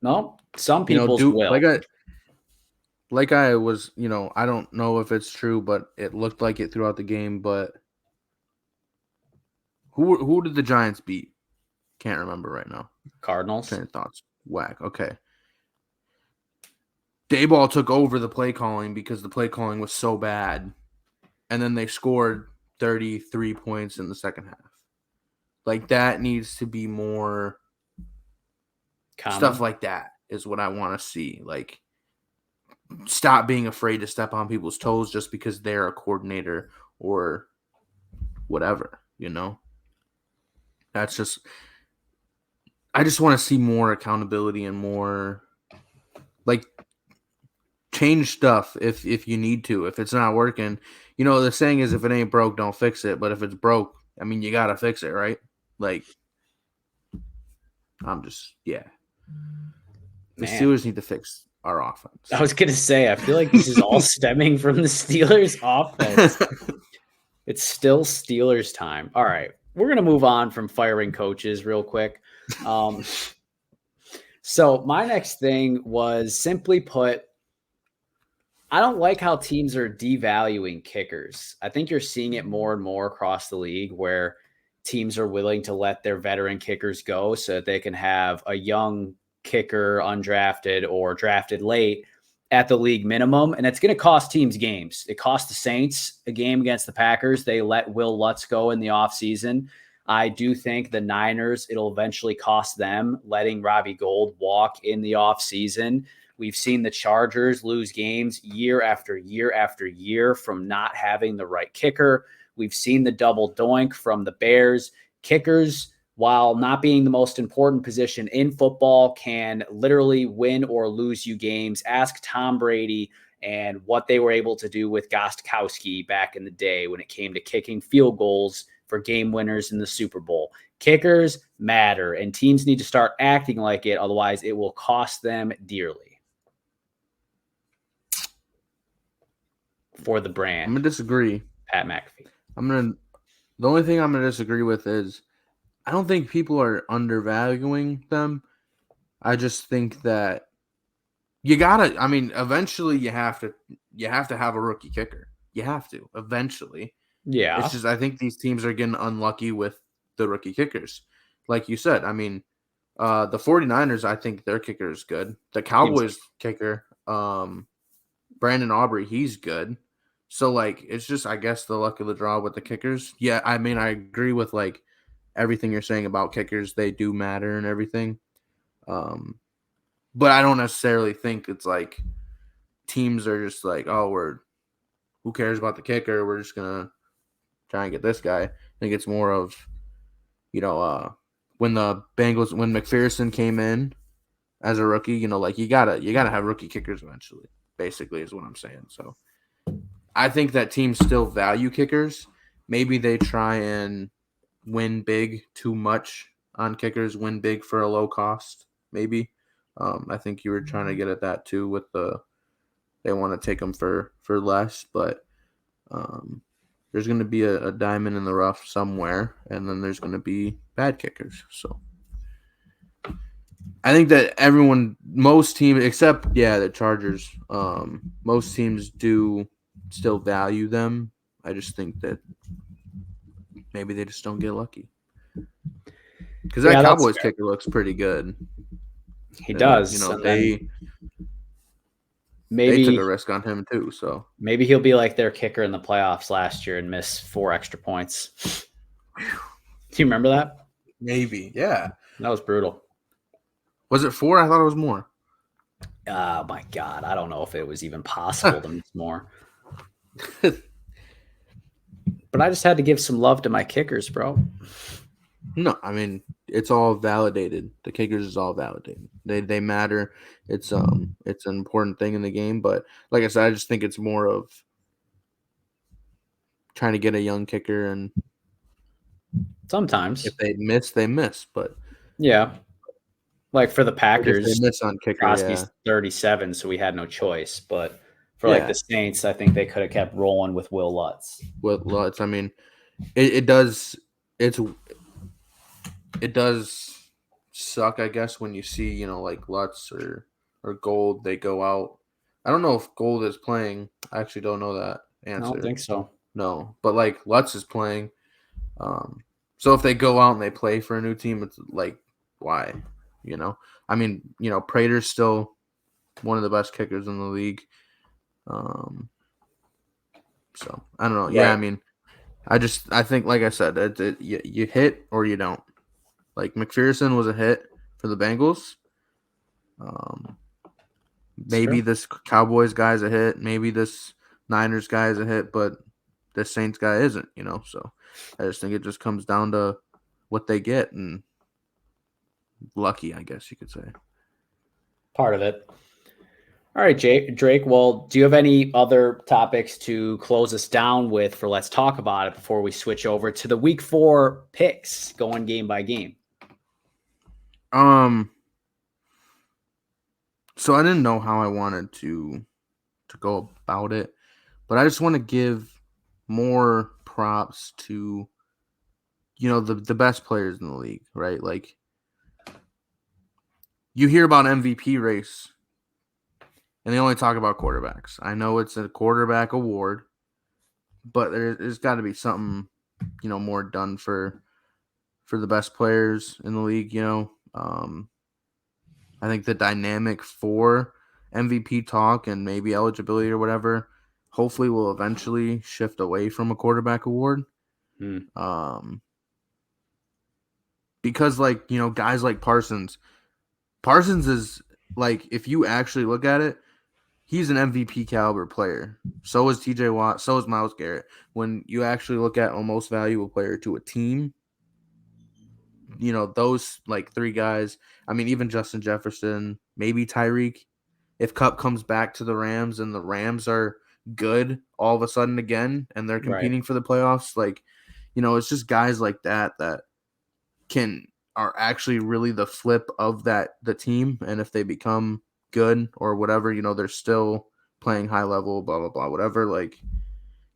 No, some people's will. Like I was, I don't know if it's true, but it looked like it throughout the game. But who did the Giants beat? Can't remember right now. Cardinals. Train of thoughts. Whack. Okay. Dayball took over the play calling because the play calling was so bad. And then they scored 33 points in the second half. Like that needs to be more common. Stuff like that is what I want to see. Like stop being afraid to step on people's toes just because they're a coordinator or whatever, That's just I just want to see more accountability and more like change stuff if you need to. If it's not working, the saying is if it ain't broke, don't fix it. But if it's broke, I mean, you got to fix it, right? Like, the Steelers need to fix our offense. I was going to say, I feel like this is all stemming from the Steelers offense. It's still Steelers time. All right. We're going to move on from firing coaches real quick. So my next thing was simply put, I don't like how teams are devaluing kickers. I think you're seeing it more and more across the league where teams are willing to let their veteran kickers go so that they can have a young kicker, undrafted or drafted late at the league minimum. And it's going to cost teams games. It cost the Saints a game against the Packers. They let Will Lutz go in the offseason. I do think the Niners, it'll eventually cost them letting Robbie Gould walk in the offseason. We've seen the Chargers lose games year after year after year from not having the right kicker. We've seen the double doink from the Bears. Kickers, while not being the most important position in football, can literally win or lose you games. Ask Tom Brady and what they were able to do with Gostkowski back in the day when it came to kicking field goals for game winners in the Super Bowl. Kickers matter, and teams need to start acting like it. Otherwise, it will cost them dearly. For the brand. I'm going to disagree. Pat McAfee. The only thing I'm going to disagree with is I don't think people are undervaluing them. I just think that eventually you have to have a rookie kicker. You have to, eventually. Yeah. It's just I think these teams are getting unlucky with the rookie kickers. Like you said, the 49ers, I think their kicker is good. The Cowboys kicker, Brandon Aubrey, he's good. So, it's just, I guess, the luck of the draw with the kickers. Yeah, I agree with, everything you're saying about kickers. They do matter and everything. But I don't necessarily think it's, teams are just who cares about the kicker? We're just going to try and get this guy. I think it's more of, when the Bengals, when McPherson came in as a rookie, you gotta have rookie kickers eventually, basically is what I'm saying. So I think that teams still value kickers. Maybe they try and win big too much on kickers, win big for a low cost, maybe. I think you were trying to get at that too with they want to take them for less, but there's going to be a diamond in the rough somewhere, and then there's going to be bad kickers. So I think that most teams, except, the Chargers, most teams do still value them. I just think that maybe they just don't get lucky. Because that Cowboys kicker looks pretty good. He does. They took a risk on him too. So maybe he'll be like their kicker in the playoffs last year and miss 4 extra points. Do you remember that? Maybe, yeah. That was brutal. Was it 4? I thought it was more. Oh my God, I don't know if it was even possible to miss more. But I just had to give some love to my kickers, bro. No, it's all validated. The kickers is all validated. They matter. It's an important thing in the game. But like I said, I just think it's more of trying to get a young kicker, and sometimes if they miss, they miss. But yeah, like for the Packers, if they miss on kicker, Crosby's 37, so we had no choice. But for the Saints, I think they could have kept rolling with Will Lutz. With Lutz, it does. It does suck, I guess, when you see, like Lutz or Gold, they go out. I don't know if Gold is playing. I actually don't know that answer. I don't think so. No, but Lutz is playing. So if they go out and they play for a new team, it's why? Prater's still one of the best kickers in the league. So I don't know. Right. Yeah, I think, like I said, you hit or you don't. McPherson was a hit for the Bengals. Maybe this Cowboys guy is a hit. Maybe this Niners guy is a hit, but this Saints guy isn't, So I just think it just comes down to what they get and lucky, I guess you could say. Part of it. All right, Drake. Well, do you have any other topics to close us down with for Let's Talk About It before we switch over to the Week 4 picks going game by game? So I didn't know how I wanted to go about it, but I just want to give more props to, the best players in the league, right? You hear about MVP race, and they only talk about quarterbacks. I know it's a quarterback award, but there's got to be something, more done for the best players in the league, I think the dynamic for MVP talk and maybe eligibility or whatever, hopefully will eventually shift away from a quarterback award. Because guys like Parsons is if you actually look at it, he's an MVP caliber player. So is TJ Watt. So is Myles Garrett. When you actually look at a most valuable player to a team, those like three guys. I mean, even Justin Jefferson, maybe Tyreek. If Kupp comes back to the Rams and the Rams are good all of a sudden again and they're Right. competing for the playoffs, like, it's just guys like that are actually really the flip of the team. And if they become good or whatever, they're still playing high level, blah, blah, blah, whatever. Like,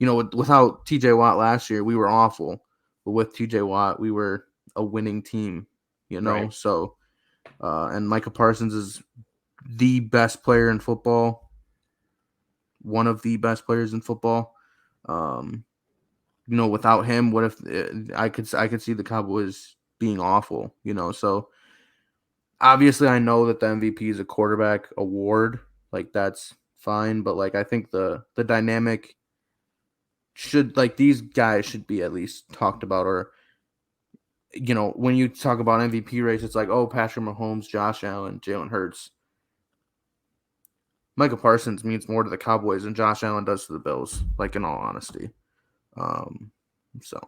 without TJ Watt last year, we were awful. But with TJ Watt, we were a winning team, Right. So, and Micah Parsons is the best player in football, one of the best players in football. Without him, what if I could see the Cowboys being awful, So obviously I know that the MVP is a quarterback award, like that's fine, but like I think the dynamic should, like, these guys should be at least talked about, or when you talk about MVP race, it's like, oh, Patrick Mahomes, Josh Allen, Jalen Hurts. Micah Parsons means more to the Cowboys than Josh Allen does to the Bills, like, in all honesty. So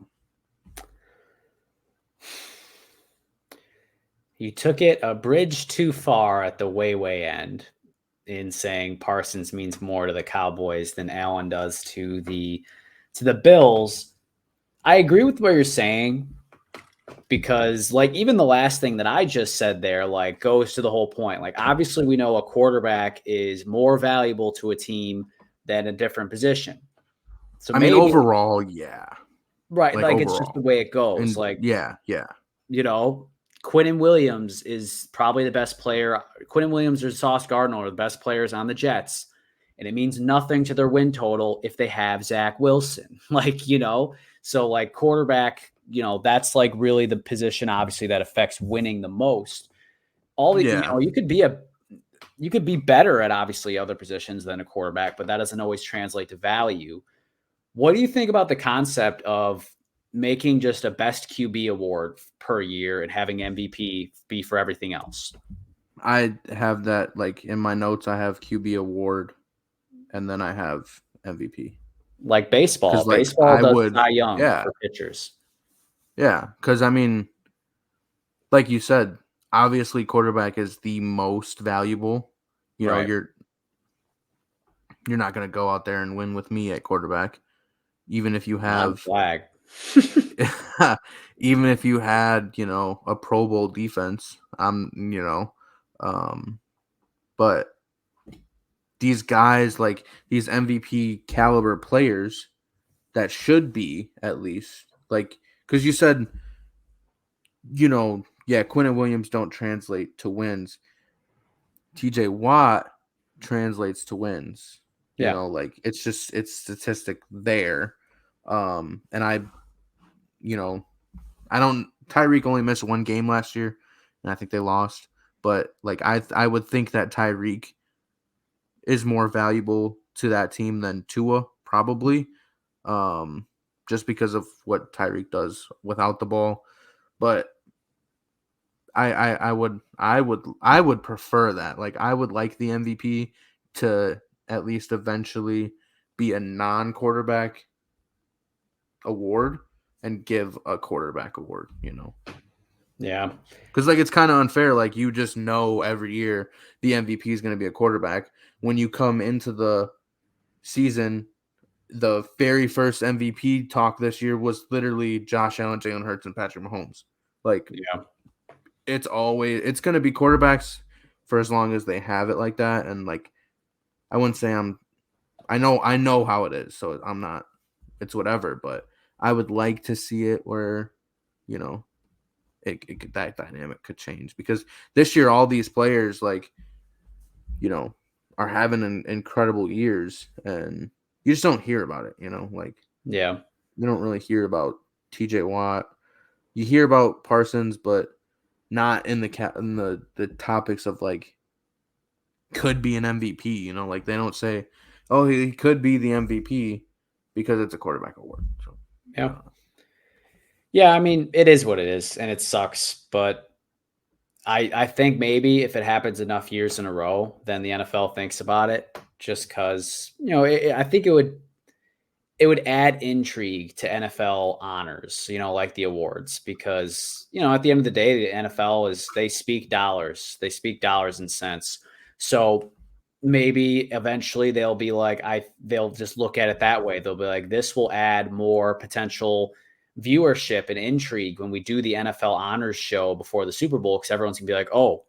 You took it a bridge too far at the way end in saying Parsons means more to the Cowboys than Allen does to the Bills. I agree with what you're saying, because like even the last thing that I just said there, like, goes to the whole point. Like, obviously we know a quarterback is more valuable to a team than a different position. So I mean, maybe, overall, yeah. right, Like, like it's just the overall. way it goes. And Like, yeah. Quinnen Williams is probably the best player. Quinnen Williams or Sauce Gardner are the best players on the Jets. And it means nothing to their win total if they have Zach Wilson. So like quarterback, that's like really the position, obviously, that affects winning the most. Yeah. You could be better at obviously other positions than a quarterback, but that doesn't always translate to value. What do you think about the concept of making just a best QB award per year and having MVP be for everything else? I have that, like, in my notes. I have QB award, and then I have MVP. Like baseball. Because, like, Baseball I does would, Cy Young yeah, for pitchers. yeah. Because I mean, like you said, obviously quarterback is the most valuable. Right. You're not going to go out there and win with me at quarterback, even if you On the have, flag. even if you had, a Pro Bowl defense. But these guys, like these MVP caliber players, that should be at least, like, because you said, Quinnen Williams don't translate to wins. TJ Watt translates to wins. Yeah. Like, it's statistic there. And I don't. Tyreek only missed one game last year, and I think they lost. But like, I would think that Tyreek is more valuable to that team than Tua, probably. Just because of what Tyreek does without the ball. But I would prefer that. Like, I would like the MVP to at least eventually be a non-quarterback award and give a quarterback award, Yeah. Because, like, it's kind of unfair. Like, you just know every year the MVP is going to be a quarterback. When you come into the season, the very first MVP talk this year was literally Josh Allen, Jalen Hurts, and Patrick Mahomes. Like, Yeah. it's going to be quarterbacks for as long as they have it like that. And, like, I wouldn't say I know how it is, so I'm not, it's whatever, but I would like to see it where, that dynamic could change, because this year all these players, like, are having incredible years, and you just don't hear about it, like, Yeah. you don't really hear about TJ Watt. You hear about Parsons, but not in the topics of, like, could be an MVP, like, they don't say, oh, he could be the MVP, because it's a quarterback award. So Yeah. Yeah. I mean, it is what it is, and it sucks, but I think maybe if it happens enough years in a row, then the NFL thinks about it, just because, I think it would add intrigue to NFL honors, like the awards, because, at the end of the day, the NFL they speak dollars. They speak dollars and cents. So maybe eventually they'll be like, they'll just look at it that way. They'll be like, this will add more potential viewership and intrigue when we do the NFL honors show before the Super Bowl, because everyone's gonna be like, oh,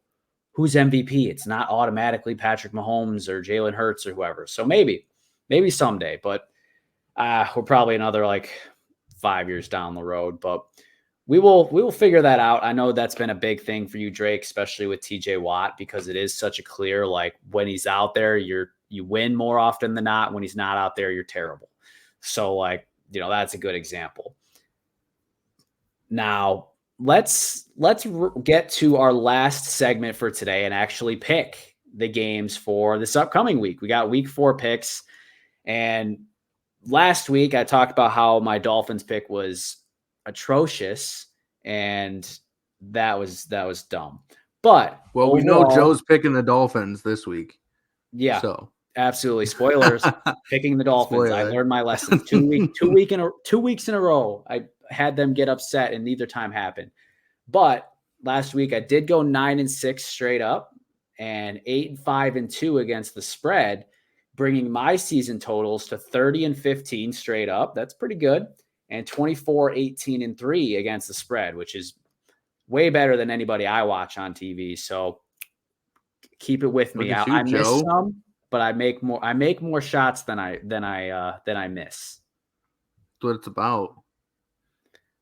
who's MVP? It's not automatically Patrick Mahomes or Jalen Hurts or whoever. So maybe someday, but we're probably another 5 years down the road, but we will figure that out. I know that's been a big thing for you, Drake, especially with TJ Watt, because it is such a clear, when he's out there, you win more often than not. When he's not out there, you're terrible. So that's a good example. Now let's get to our last segment for today and actually pick the games for this upcoming week. We got week 4 picks, and last week I talked about how my Dolphins pick was atrocious, and that was dumb. But overall, we know Joe's picking the Dolphins this week. Yeah, so absolutely. Spoilers. Picking the Dolphins. Spoiler. I learned my lesson. 2 weeks in a row. I had them get upset, and neither time happened. But last week I did go 9-6 straight up, and 8-5-2 against the spread, bringing my season totals to 30-15 straight up. That's pretty good. And 24-18-3 against the spread, which is way better than anybody I watch on TV. So keep it with me. I miss some, but I make more shots than I miss. That's what it's about.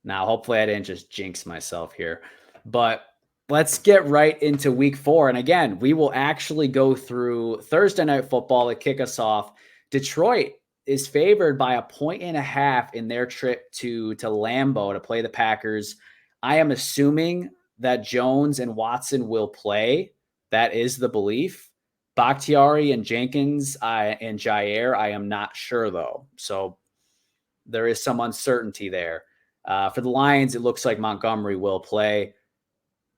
Now, hopefully I didn't just jinx myself here, but let's get right into week 4. And again, we will actually go through Thursday Night Football to kick us off. Detroit is favored by 1.5 in their trip to Lambeau to play the Packers. I am assuming that Jones and Watson will play. That is the belief. Bakhtiari and Jenkins and Jair, I am not sure though. So there is some uncertainty there. For the Lions, it looks like Montgomery will play.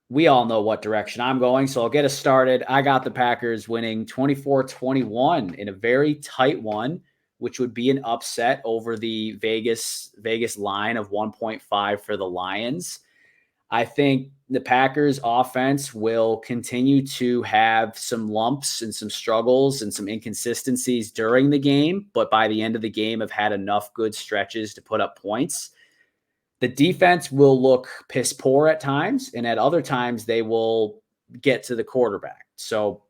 We all know what direction I'm going, so I'll get us started. I got the Packers winning 24-21 in a very tight one, which would be an upset over the Vegas line of 1.5 for the Lions. I think the Packers offense will continue to have some lumps and some struggles and some inconsistencies during the game, but by the end of the game have had enough good stretches to put up points. The defense will look piss poor at times, and at other times they will get to the quarterback. So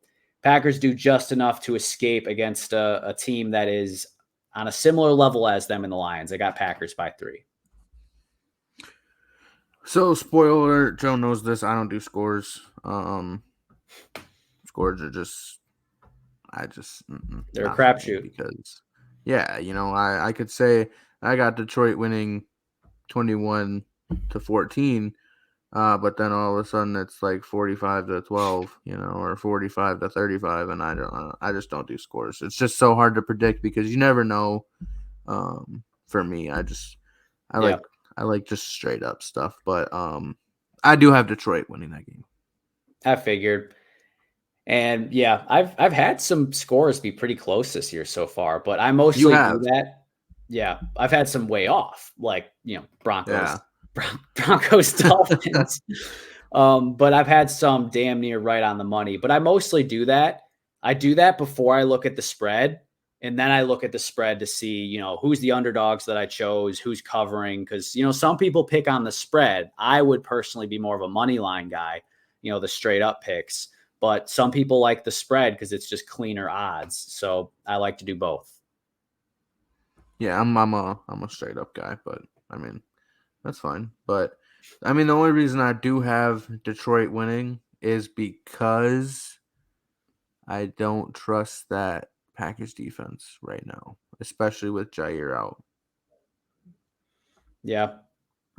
Packers do just enough to escape against a team that is on a similar level as them in the Lions. I got Packers by 3. So, spoiler alert, Joe knows this. I don't do scores. Scores are they're a crapshoot. Because, I could say I got Detroit winning 21-14, but then all of a sudden it's 45-12, or 45-35, and I just don't do scores. It's just so hard to predict because you never know. For me, I like just straight up stuff, but I do have Detroit winning that game. I figured. And yeah, I've had some scores be pretty close this year so far, but I mostly do that. Yeah, I've had some way off, Broncos, Broncos, Dolphins. But I've had some damn near right on the money. But I mostly do that. I do that before I look at the spread, and then I look at the spread to see, who's the underdogs that I chose, who's covering. Because some people pick on the spread. I would personally be more of a money line guy, the straight up picks. But some people like the spread because it's just cleaner odds. So I like to do both. Yeah, I'm a straight up guy, but that's fine. But the only reason I do have Detroit winning is because I don't trust that Packers defense right now, especially with Jair out. Yeah.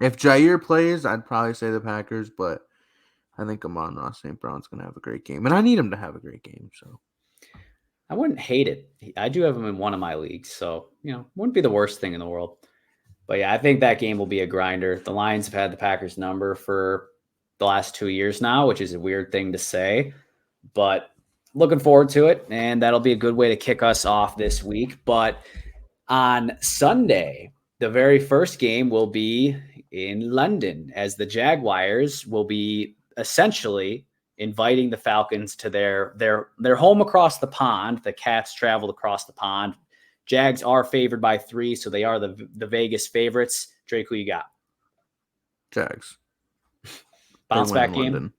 If Jair plays, I'd probably say the Packers, but I think Amon-Ra St. Brown's going to have a great game, and I need him to have a great game, so. I wouldn't hate it. I do have him in one of my leagues, so, wouldn't be the worst thing in the world. But yeah, I think that game will be a grinder. The Lions have had the Packers number for the last 2 years now, which is a weird thing to say, but looking forward to it. And that'll be a good way to kick us off this week. But On Sunday, the very first game will be in London, as the Jaguars will be essentially inviting the Falcons to their home across the pond. The Cats traveled across the pond. Jags are favored by 3, so they are the Vegas favorites. Drake, who you got? Jags. Bounce back game? London.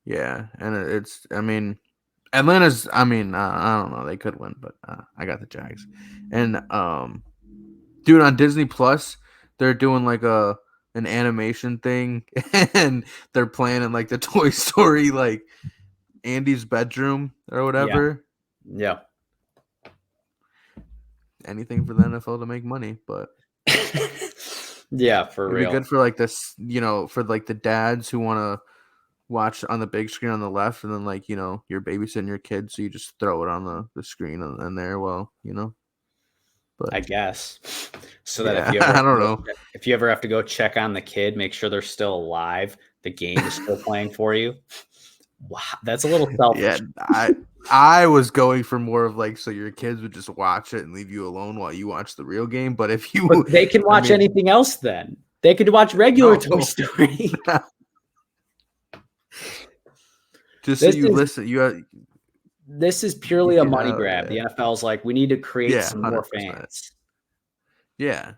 Yeah, and it's, I mean, Atlanta's, I mean, I don't know, they could win, but I got the Jags. And dude, on Disney Plus, they're doing like an animation thing, and they're playing in like the Toy Story, like Andy's bedroom or whatever. Yeah. Anything for the NFL to make money, but yeah, for it'd real. be good for like this, for like the dads who want to watch on the big screen on the left, and then like you're babysitting your kids, so you just throw it on the screen and there. Well, but I guess so that I don't know, if you ever have to go check on the kid, make sure they're still alive, the game is still playing for you. Wow, that's a little selfish. Yeah, I was going for more of like, so your kids would just watch it and leave you alone while you watch the real game. But if you, they can watch anything else, then they could watch regular Toy Story. Just so you listen, this is purely a money grab. The NFL's like, we need to create some 100%. More fans. Yeah,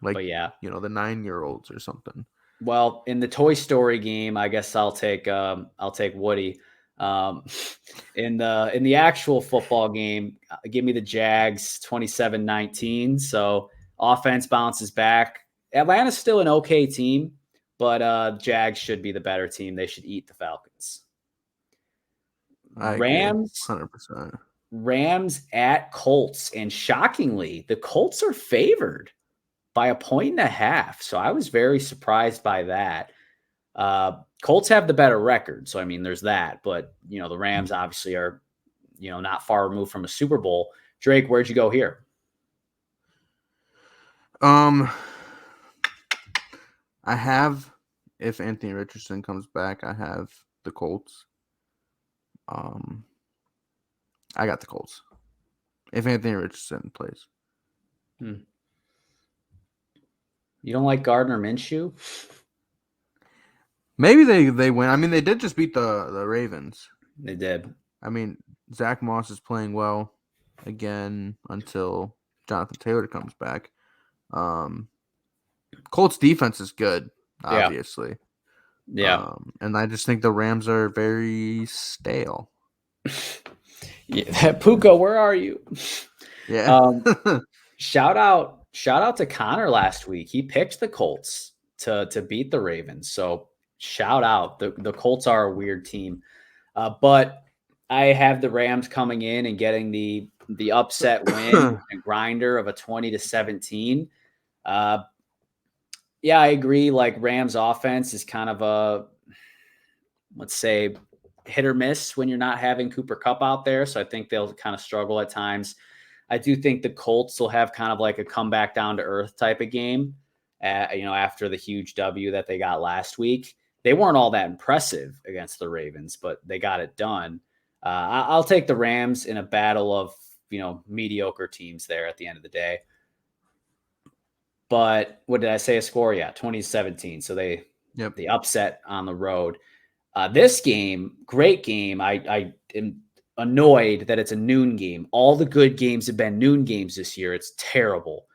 like, but yeah, the 9-year-olds or something. Well, in the Toy Story game, I guess I'll take Woody. In the actual football game, give me the Jags 27-19. So offense bounces back. Atlanta's still an okay team, but Jags should be the better team. They should eat the Falcons. Rams, 100%. Rams at Colts, and shockingly, the Colts are favored by 1.5. So I was very surprised by that. Colts have the better record. So, I mean, there's that. But, the Rams obviously are, not far removed from a Super Bowl. Drake, where'd you go here? I have, if Anthony Richardson comes back, I have the Colts. I got the Colts. If Anthony Richardson plays. You don't like Gardner Minshew? Maybe they win. I mean, they did just beat the Ravens. They did. I mean, Zach Moss is playing well again until Jonathan Taylor comes back. Colts defense is good, obviously. Yeah. And I just think the Rams are very stale. Yeah, Puka, where are you? Yeah. Shout out to Connor last week. He picked the Colts to beat the Ravens. So shout out. The Colts are a weird team. But I have the Rams coming in and getting the upset win, a grinder of a 20-17. Yeah, I agree. Like, Rams offense is kind of a, let's say, hit or miss when you're not having Cooper Kupp out there. So I think they'll kind of struggle at times. I do think the Colts will have kind of like a comeback down to earth type of game, after the huge W that they got last week. They weren't all that impressive against the Ravens, but they got it done. I'll take the Rams in a battle of, mediocre teams there at the end of the day. But what did I say a score? Yeah, 20-17. So the upset on the road. This game, great game. I am annoyed that it's a noon game. All the good games have been noon games this year. It's terrible.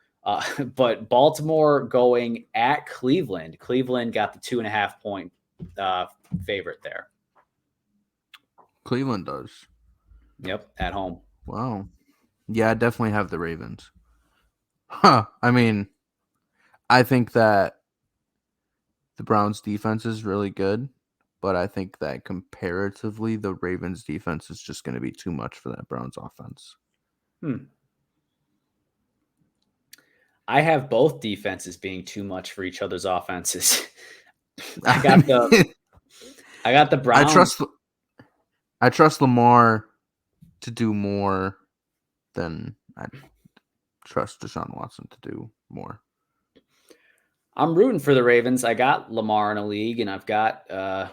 But Baltimore going at Cleveland. Cleveland got the 2.5 point favorite there. Cleveland does. Yep, at home. Wow. Yeah, I definitely have the Ravens. I mean, I think that the Browns defense is really good, but I think that comparatively the Ravens defense is just going to be too much for that Browns offense. I have both defenses being too much for each other's offenses. I got the Browns. I trust Lamar to do more than I trust Deshaun Watson to do more. I'm rooting for the Ravens. I got Lamar in a league, and I've got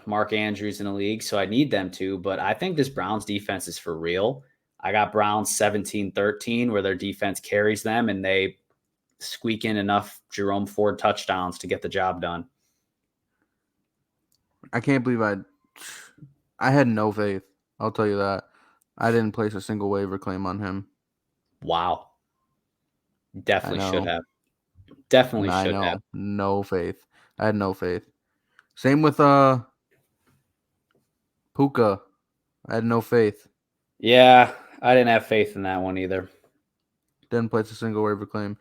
Mark Andrews in a league, so I need them to. But I think this Browns defense is for real. I got Browns 17-13, where their defense carries them and they squeak in enough Jerome Ford touchdowns to get the job done. I can't believe I had no faith. I'll tell you that. I didn't place a single waiver claim on him. Wow. I Definitely should know. have. Definitely I should have. know. No faith. I had no faith. Same with Puka. I had no faith. Yeah, I didn't have faith in that one either. Didn't place a single waiver claim.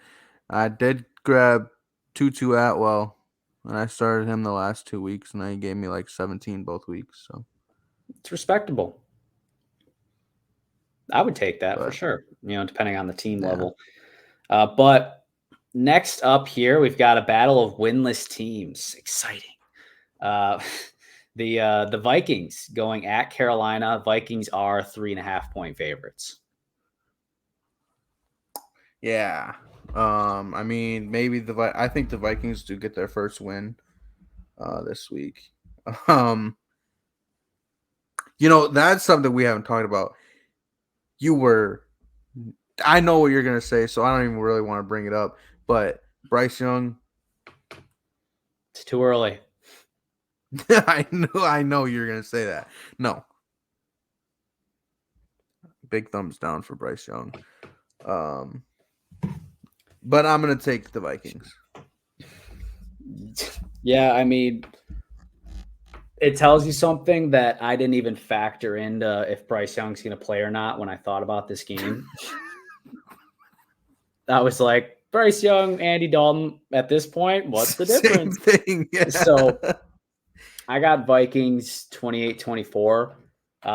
I did grab Tutu Atwell, and I started him the last 2 weeks, and he gave me like 17 both weeks. So it's respectable. I would take that for but sure, depending on the team yeah. level. But next up here, we've got a battle of winless teams. Exciting. The Vikings going at Carolina. Vikings are 3.5-point favorites. Yeah. I mean, maybe I think the Vikings do get their first win this week. That's something we haven't talked about. I know what you're going to say, so I don't even really want to bring it up, but Bryce Young, it's too early. I know you're going to say that. No. Big thumbs down for Bryce Young. But I'm going to take the Vikings. Yeah, I mean, it tells you something that I didn't even factor into if Bryce Young's going to play or not when I thought about this game. I was like, Bryce Young, Andy Dalton, at this point, what's the difference? Same thing. Yeah. So I got Vikings 28-24.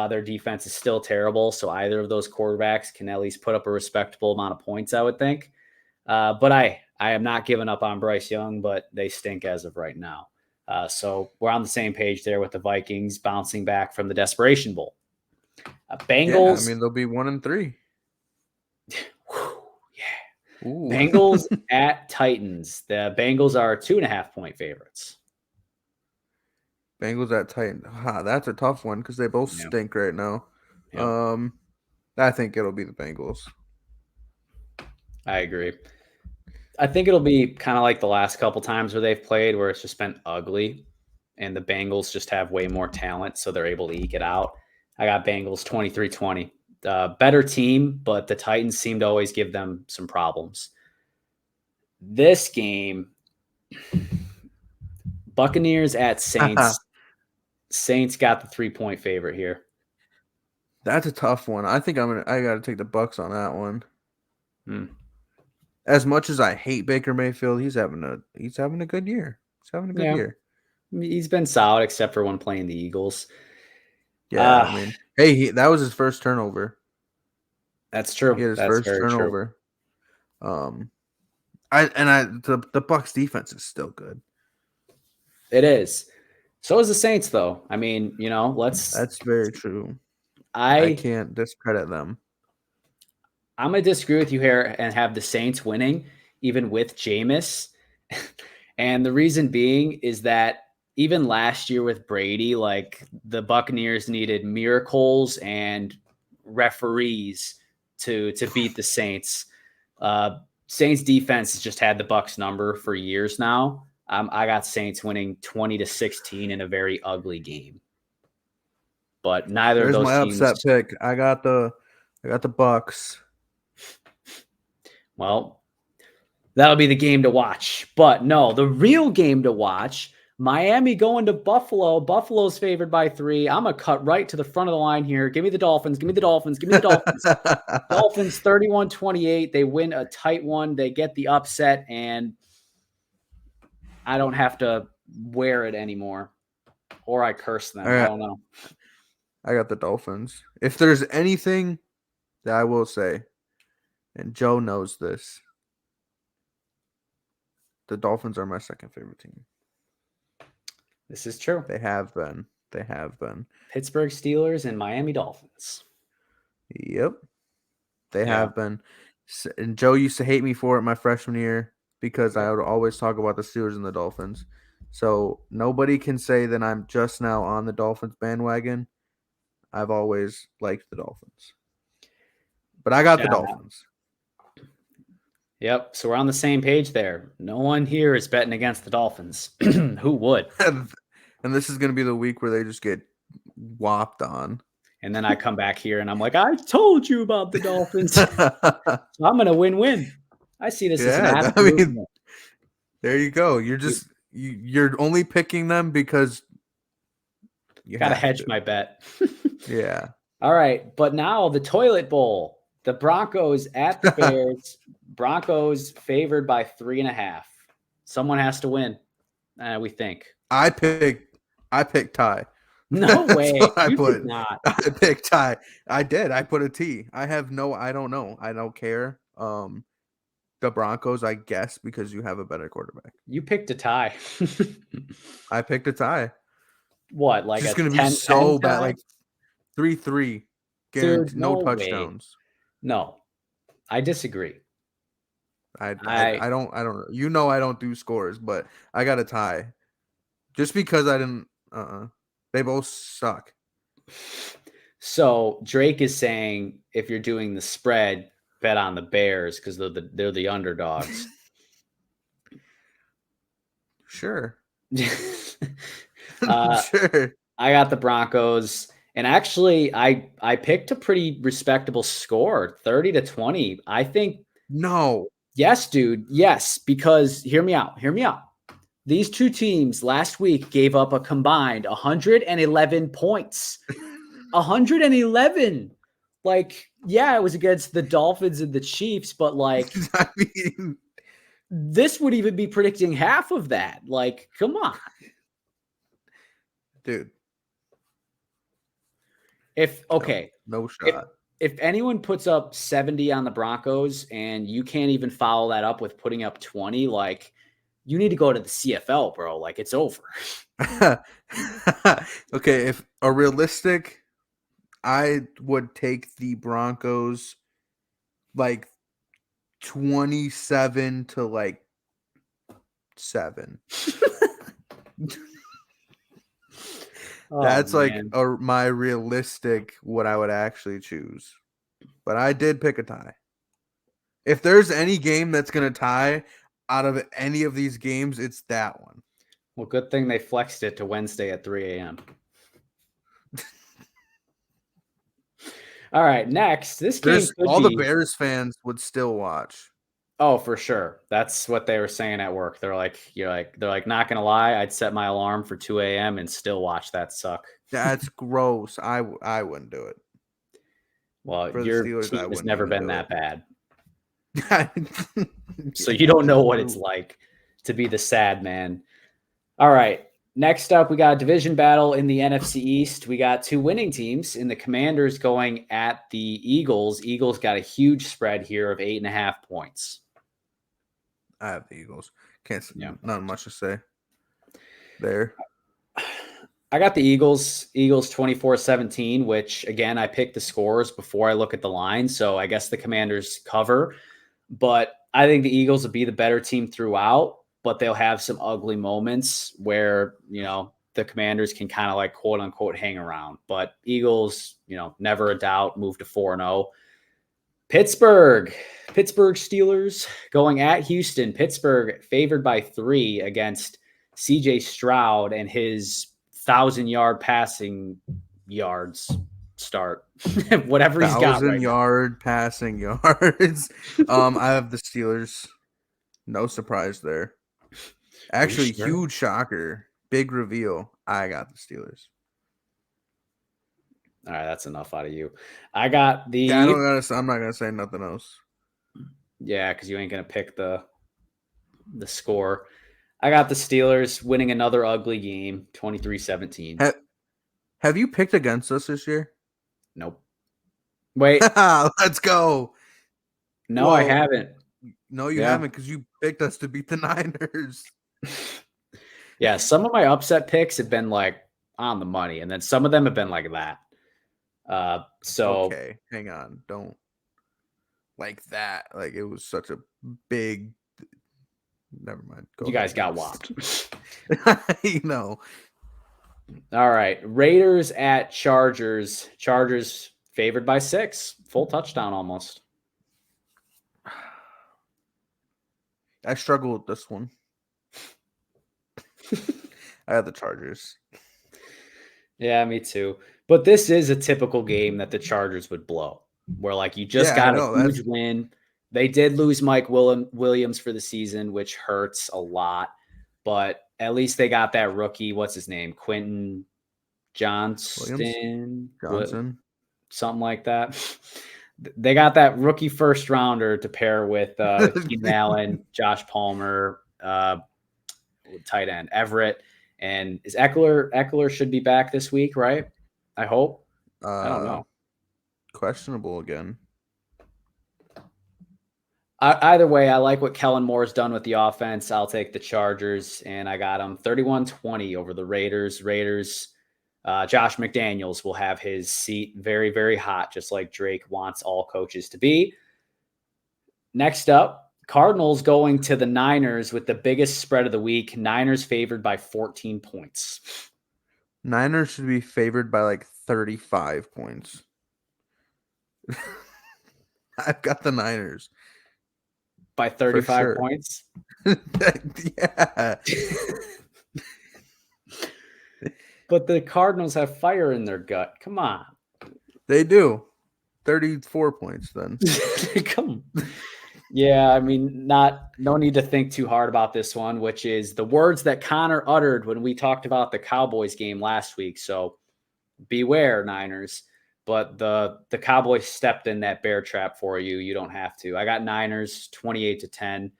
Their defense is still terrible, so either of those quarterbacks can at least put up a respectable amount of points, I would think. But I am not giving up on Bryce Young, but they stink as of right now. So we're on the same page there with the Vikings bouncing back from the Desperation Bowl. Bengals. Yeah, I mean, they'll be 1-3. Yeah. Ooh. Bengals at Titans. The Bengals are 2.5-point favorites. Bengals at Titans. That's a tough one because they both stink right now. Yep. I think it'll be the Bengals. I agree. I think it'll be kind of like the last couple times where they've played, where it's just been ugly, and the Bengals just have way more talent, so they're able to eke it out. I got Bengals 23-20. Better team, but the Titans seem to always give them some problems. This game, Buccaneers at Saints. Saints got the 3-point favorite here. That's a tough one. I think I got to take the Bucs on that one. As much as I hate Baker Mayfield, he's having a good year. He's having a good year. He's been solid except for when playing the Eagles. Yeah, I mean, hey, that was his first turnover. That's true. He had his That's first turnover. True. The Bucs defense is still good. It is. So is the Saints, though. I mean, That's very true. I can't discredit them. I'm going to disagree with you here and have the Saints winning, even with Jameis. And the reason being is that even last year with Brady, like the Buccaneers needed miracles and referees to beat the Saints. Saints defense has just had the Bucs number for years now. I got Saints winning 20-16 in a very ugly game. But neither of those teams. There's my upset pick. I got the Bucs. Well, that'll be the game to watch. But no, the real game to watch, Miami going to Buffalo. Buffalo's favored by 3. I'm going to cut right to the front of the line here. Give me the Dolphins. Give me the Dolphins. Give me the Dolphins. Dolphins 31-28. They win a tight one. They get the upset, and I don't have to wear it anymore. Or I curse them. I don't know. I got the Dolphins. If there's anything that I will say, and Joe knows this, the Dolphins are my second favorite team. This is true. They have been. Pittsburgh Steelers and Miami Dolphins. Yep. They have been. And Joe used to hate me for it my freshman year because I would always talk about the Steelers and the Dolphins. So nobody can say that I'm just now on the Dolphins bandwagon. I've always liked the Dolphins. But I got the Shout out. Dolphins. Yep. So we're on the same page there. No one here is betting against the Dolphins. Who would? And this is going to be the week where they just get whopped on. And then I come back here and I'm like, I told you about the Dolphins. So I'm going to win-win. I see this as an absolute win. There you go. You're only picking them because you got to hedge my bet. Yeah. All right. But now the toilet bowl. The Broncos at the Bears. Broncos favored by 3.5. Someone has to win, we think. I picked tie. No way. I picked tie. I did. I put a T. I don't know. I don't care. The Broncos, I guess, because you have a better quarterback. You picked a tie. I picked a tie. What? Like it's a going to be so bad. Tie? Like 3-3. Guaranteed. No touchdowns. Way. No. I disagree. I don't know. I don't do scores, but I got a tie. Just because I didn't they both suck. So Drake is saying if you're doing the spread, bet on the Bears because they're the underdogs. Sure. Sure. I got the Broncos. And actually, I picked a pretty respectable score, 30-20. I think. No. Yes, dude. Yes, because hear me out. These two teams last week gave up a combined 111 points. 111. Like, yeah, it was against the Dolphins and the Chiefs, but like, I mean, this would even be predicting half of that. Like, come on. Dude. No shot. If anyone puts up 70 on the Broncos and you can't even follow that up with putting up 20, like you need to go to the CFL, bro. Like it's over. Okay, if a realistic, I would take the Broncos like 27 to like 7. That's my realistic what I would actually choose. But I did pick a tie. If there's any game that's going to tie out of any of these games, it's that one. Well, good thing they flexed it to Wednesday at 3 a.m. All right, next. This game all the Bears fans would still watch. Oh, for sure. That's what they were saying at work. They're like, not gonna lie, I'd set my alarm for 2 a.m. and still watch that suck. That's gross. I wouldn't do it. Well, your team has never been that bad. So you don't know what it's like to be the sad man. All right. Next up, we got a division battle in the NFC East. We got two winning teams in the Commanders going at the Eagles. Eagles got a huge spread here of 8.5 points. I have the Eagles. Not much to say there. I got the Eagles 24-17, which again, I picked the scores before I look at the line. So I guess the Commanders cover, but I think the Eagles will be the better team throughout, but they'll have some ugly moments where, the Commanders can kind of like quote unquote hang around, but Eagles, never a doubt, move to 4-0. Pittsburgh Steelers going at Houston. Pittsburgh favored by 3 against CJ Stroud and his 1,000-yard passing yards start. Whatever he's got. 1,000-yard passing yards. I have the Steelers. No surprise there. Actually, huge shocker. Big reveal. I got the Steelers. All right, that's enough out of you. I got the. Yeah, I'm not gonna say nothing else. Yeah, because you ain't gonna pick the score. I got the Steelers winning another ugly game, 23-17. Have you picked against us this year? Nope. Wait. Let's go. No, I haven't. No, you haven't, because you picked us to beat the Niners. Yeah, some of my upset picks have been like on the money, and then some of them have been like that. Okay, hang on. Don't like that. Like it was such a big. Never mind. You guys got whopped. All right, Raiders at Chargers. Chargers Favored by 6. Full touchdown almost. I struggle with this one. I have the Chargers. Yeah, me too. But this is a typical game that the Chargers would blow, where like you just got a huge win. They did lose Mike Williams for the season, which hurts a lot. But at least they got that rookie. What's his name? Quentin Johnson, something like that. They got that rookie first rounder to pair with Keenan Allen, Josh Palmer, tight end Everett, and is Eckler should be back this week, right? I hope. I don't know. Questionable again. Either way, I like what Kellen Moore's done with the offense. I'll take the Chargers, and I got them 31-20 over the Raiders. Josh McDaniels will have his seat very, very hot, just like Drake wants all coaches to be. Next up, Cardinals going to the Niners with the biggest spread of the week. Niners favored by 14 points. Niners should be favored by like 35 points. I've got the Niners. By 35 points? Yeah. But the Cardinals have fire in their gut. Come on. They do. 34 points then. Come on. Yeah, I mean, no need to think too hard about this one, which is the words that Connor uttered when we talked about the Cowboys game last week. So beware, Niners. But the Cowboys stepped in that bear trap for you. You don't have to. I got Niners 28-10.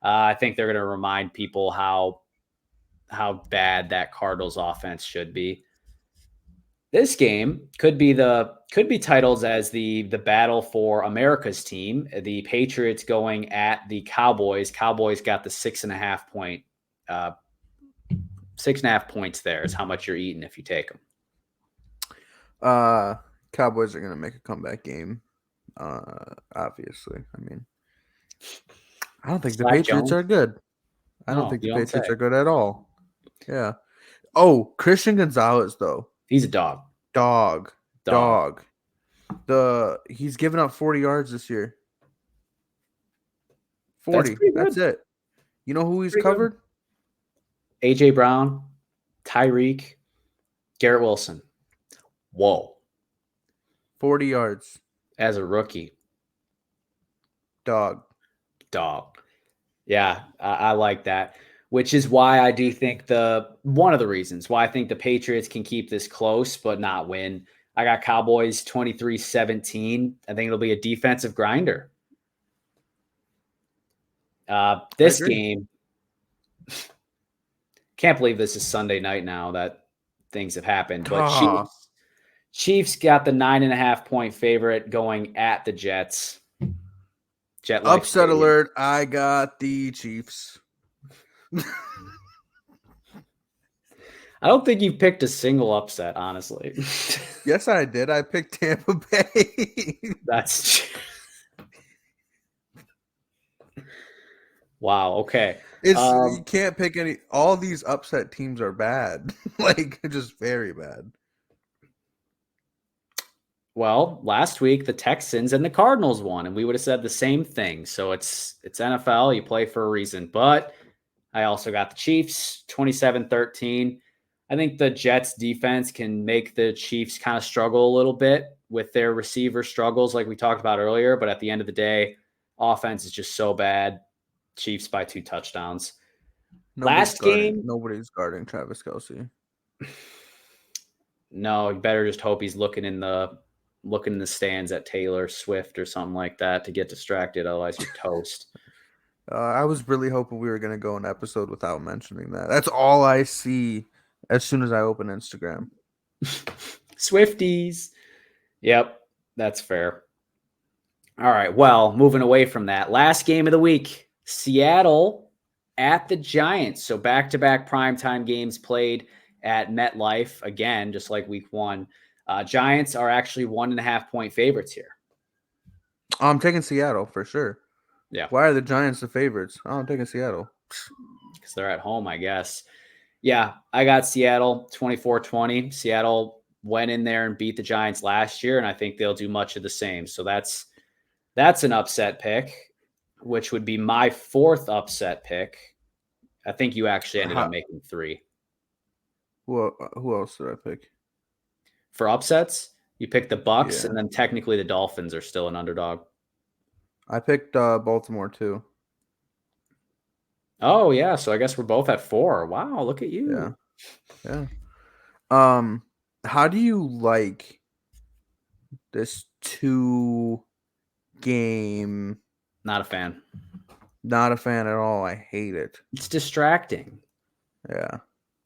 I think they're going to remind people how bad that Cardinals offense should be. This game could be titled as the battle for America's team. The Patriots going at the Cowboys. Cowboys got the 6.5 point, 6.5 points there is how much you're eating if you take them. Cowboys are going to make a comeback game. Obviously. I mean, I don't think the Patriots are good. I don't think the Patriots are good at all. Yeah. Oh, Christian Gonzalez, though. He's a dog. He's given up 40 yards this year. 40. That's it. You know who he's covered? A.J. Brown, Tyreek, Garrett Wilson. Whoa. 40 yards. As a rookie. Dog. Yeah, I like that. Which is why I do think one of the reasons why I think the Patriots can keep this close but not win. I got Cowboys 23-17. I think it'll be a defensive grinder. This game, can't believe this is Sunday night now that things have happened. But Chiefs got the 9.5 point favorite going at the Jets. Upset alert. I got the Chiefs. I don't think you've picked a single upset, honestly. Yes, I did. I picked Tampa Bay. That's wow. Okay. You can't pick any. All these upset teams are bad. Like, just very bad. Well, last week the Texans and the Cardinals won, and we would have said the same thing. So it's NFL. You play for a reason. But I also got the Chiefs 27-13. I think the Jets defense can make the Chiefs kind of struggle a little bit with their receiver struggles like we talked about earlier. But at the end of the day, offense is just so bad. Chiefs by 2 touchdowns. Nobody's guarding Travis Kelce. No, you better just hope he's looking in the stands at Taylor Swift or something like that to get distracted. Otherwise, you're toast. I was really hoping we were going to go an episode without mentioning that. That's all I see as soon as I open Instagram. Swifties. Yep, that's fair. All right, well, moving away from that. Last game of the week, Seattle at the Giants. So back-to-back primetime games played at MetLife. Again, just like week 1. Giants are actually 1.5 point favorites here. I'm taking Seattle for sure. Yeah. Why are the Giants the favorites? I'm taking Seattle. Because they're at home, I guess. Yeah, I got Seattle 24-20. Seattle went in there and beat the Giants last year, and I think they'll do much of the same. So that's an upset pick, which would be my fourth upset pick. I think you actually ended up making 3. Well, who else did I pick? For upsets, you picked the Bucks, and then technically the Dolphins are still an underdog. I picked Baltimore too. Oh yeah, so I guess we're both at 4. Wow, look at you. Yeah. How do you like this 2-game? Not a fan. Not a fan at all. I hate it. It's distracting. Yeah.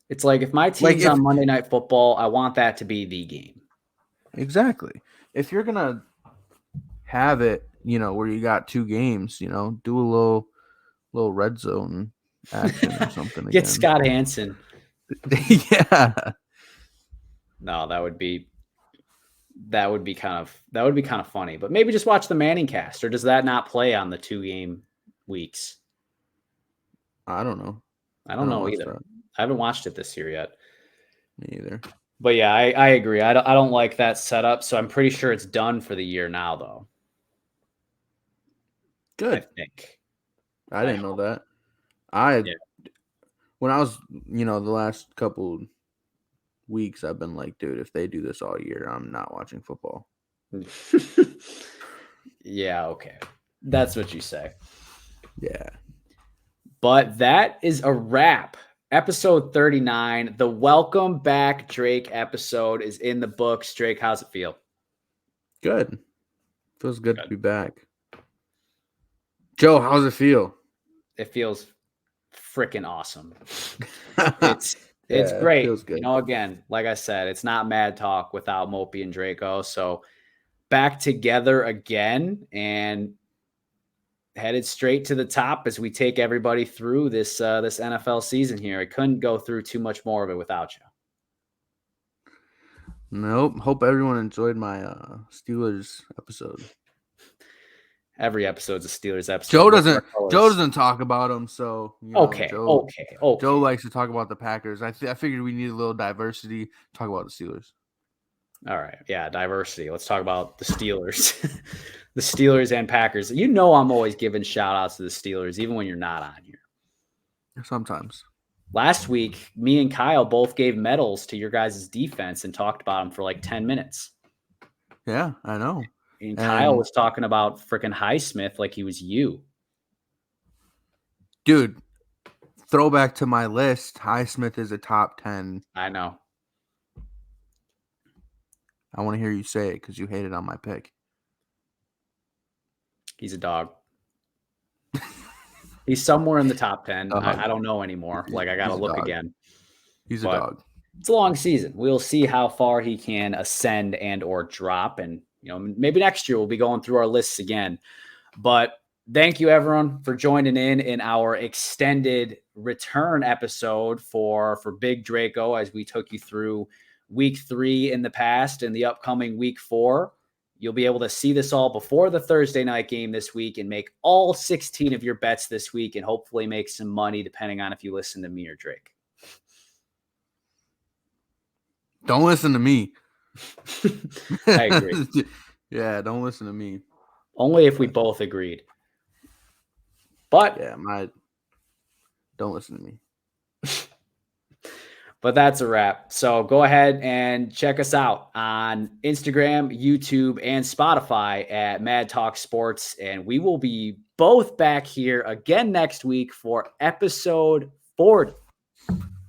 It's like if my team's on Monday Night Football, I want that to be the game. Exactly. If you're gonna have it, where you got 2 games, do a little red zone action or something. Get again. Scott Hansen. Yeah. No, that would be kind of funny. But maybe just watch the Manning cast, or does that not play on the 2-game weeks? I don't know. I don't know either. That. I haven't watched it this year yet. Me either. But yeah, I agree. I don't like that setup, so I'm pretty sure it's done for the year now, though. Good. I think. I didn't know that. When I was, the last couple weeks, I've been like, dude, if they do this all year, I'm not watching football. Yeah, okay. That's what you say. Yeah. But that is a wrap. Episode 39, the Welcome Back Drake episode is in the books. Drake, how's it feel? Good. Feels good to be back. Joe, how's it feel? It feels freaking awesome. It's great. It feels good. Again, like I said, it's not Mad Talk without Mopey and Draco. So back together again and headed straight to the top as we take everybody through this NFL season here. I couldn't go through too much more of it without you. Nope. Hope everyone enjoyed my Steelers episode. Every episode's a Steelers episode. Joe doesn't talk about them, so okay. Joe likes to talk about the Packers. I figured we need a little diversity. Talk about the Steelers. All right, yeah, diversity. Let's talk about the Steelers, the Steelers and Packers. I'm always giving shout outs to the Steelers, even when you're not on here. Sometimes. Last week, me and Kyle both gave medals to your guys' defense and talked about them for like 10 minutes. Yeah, I know. And Kyle was talking about freaking Highsmith like he was you. Dude, throwback to my list. Highsmith is a top 10. I know. I want to hear you say it because you hated on my pick. He's a dog. He's somewhere in the top 10. I don't know anymore. Like, I got to look again. He's a dog. It's a long season. We'll see how far he can ascend and or drop. And, maybe next year we'll be going through our lists again. But thank you, everyone, for joining in our extended return episode for Big Draco as we took you through week 3 in the past and the upcoming week 4. You'll be able to see this all before the Thursday night game this week and make all 16 of your bets this week and hopefully make some money depending on if you listen to me or Drake. Don't listen to me. I agree. Yeah, don't listen to me. Only if we both agreed. But yeah, don't listen to me. But that's a wrap. So go ahead and check us out on Instagram, YouTube, and Spotify at Mad Talk Sports. And we will be both back here again next week for episode 40.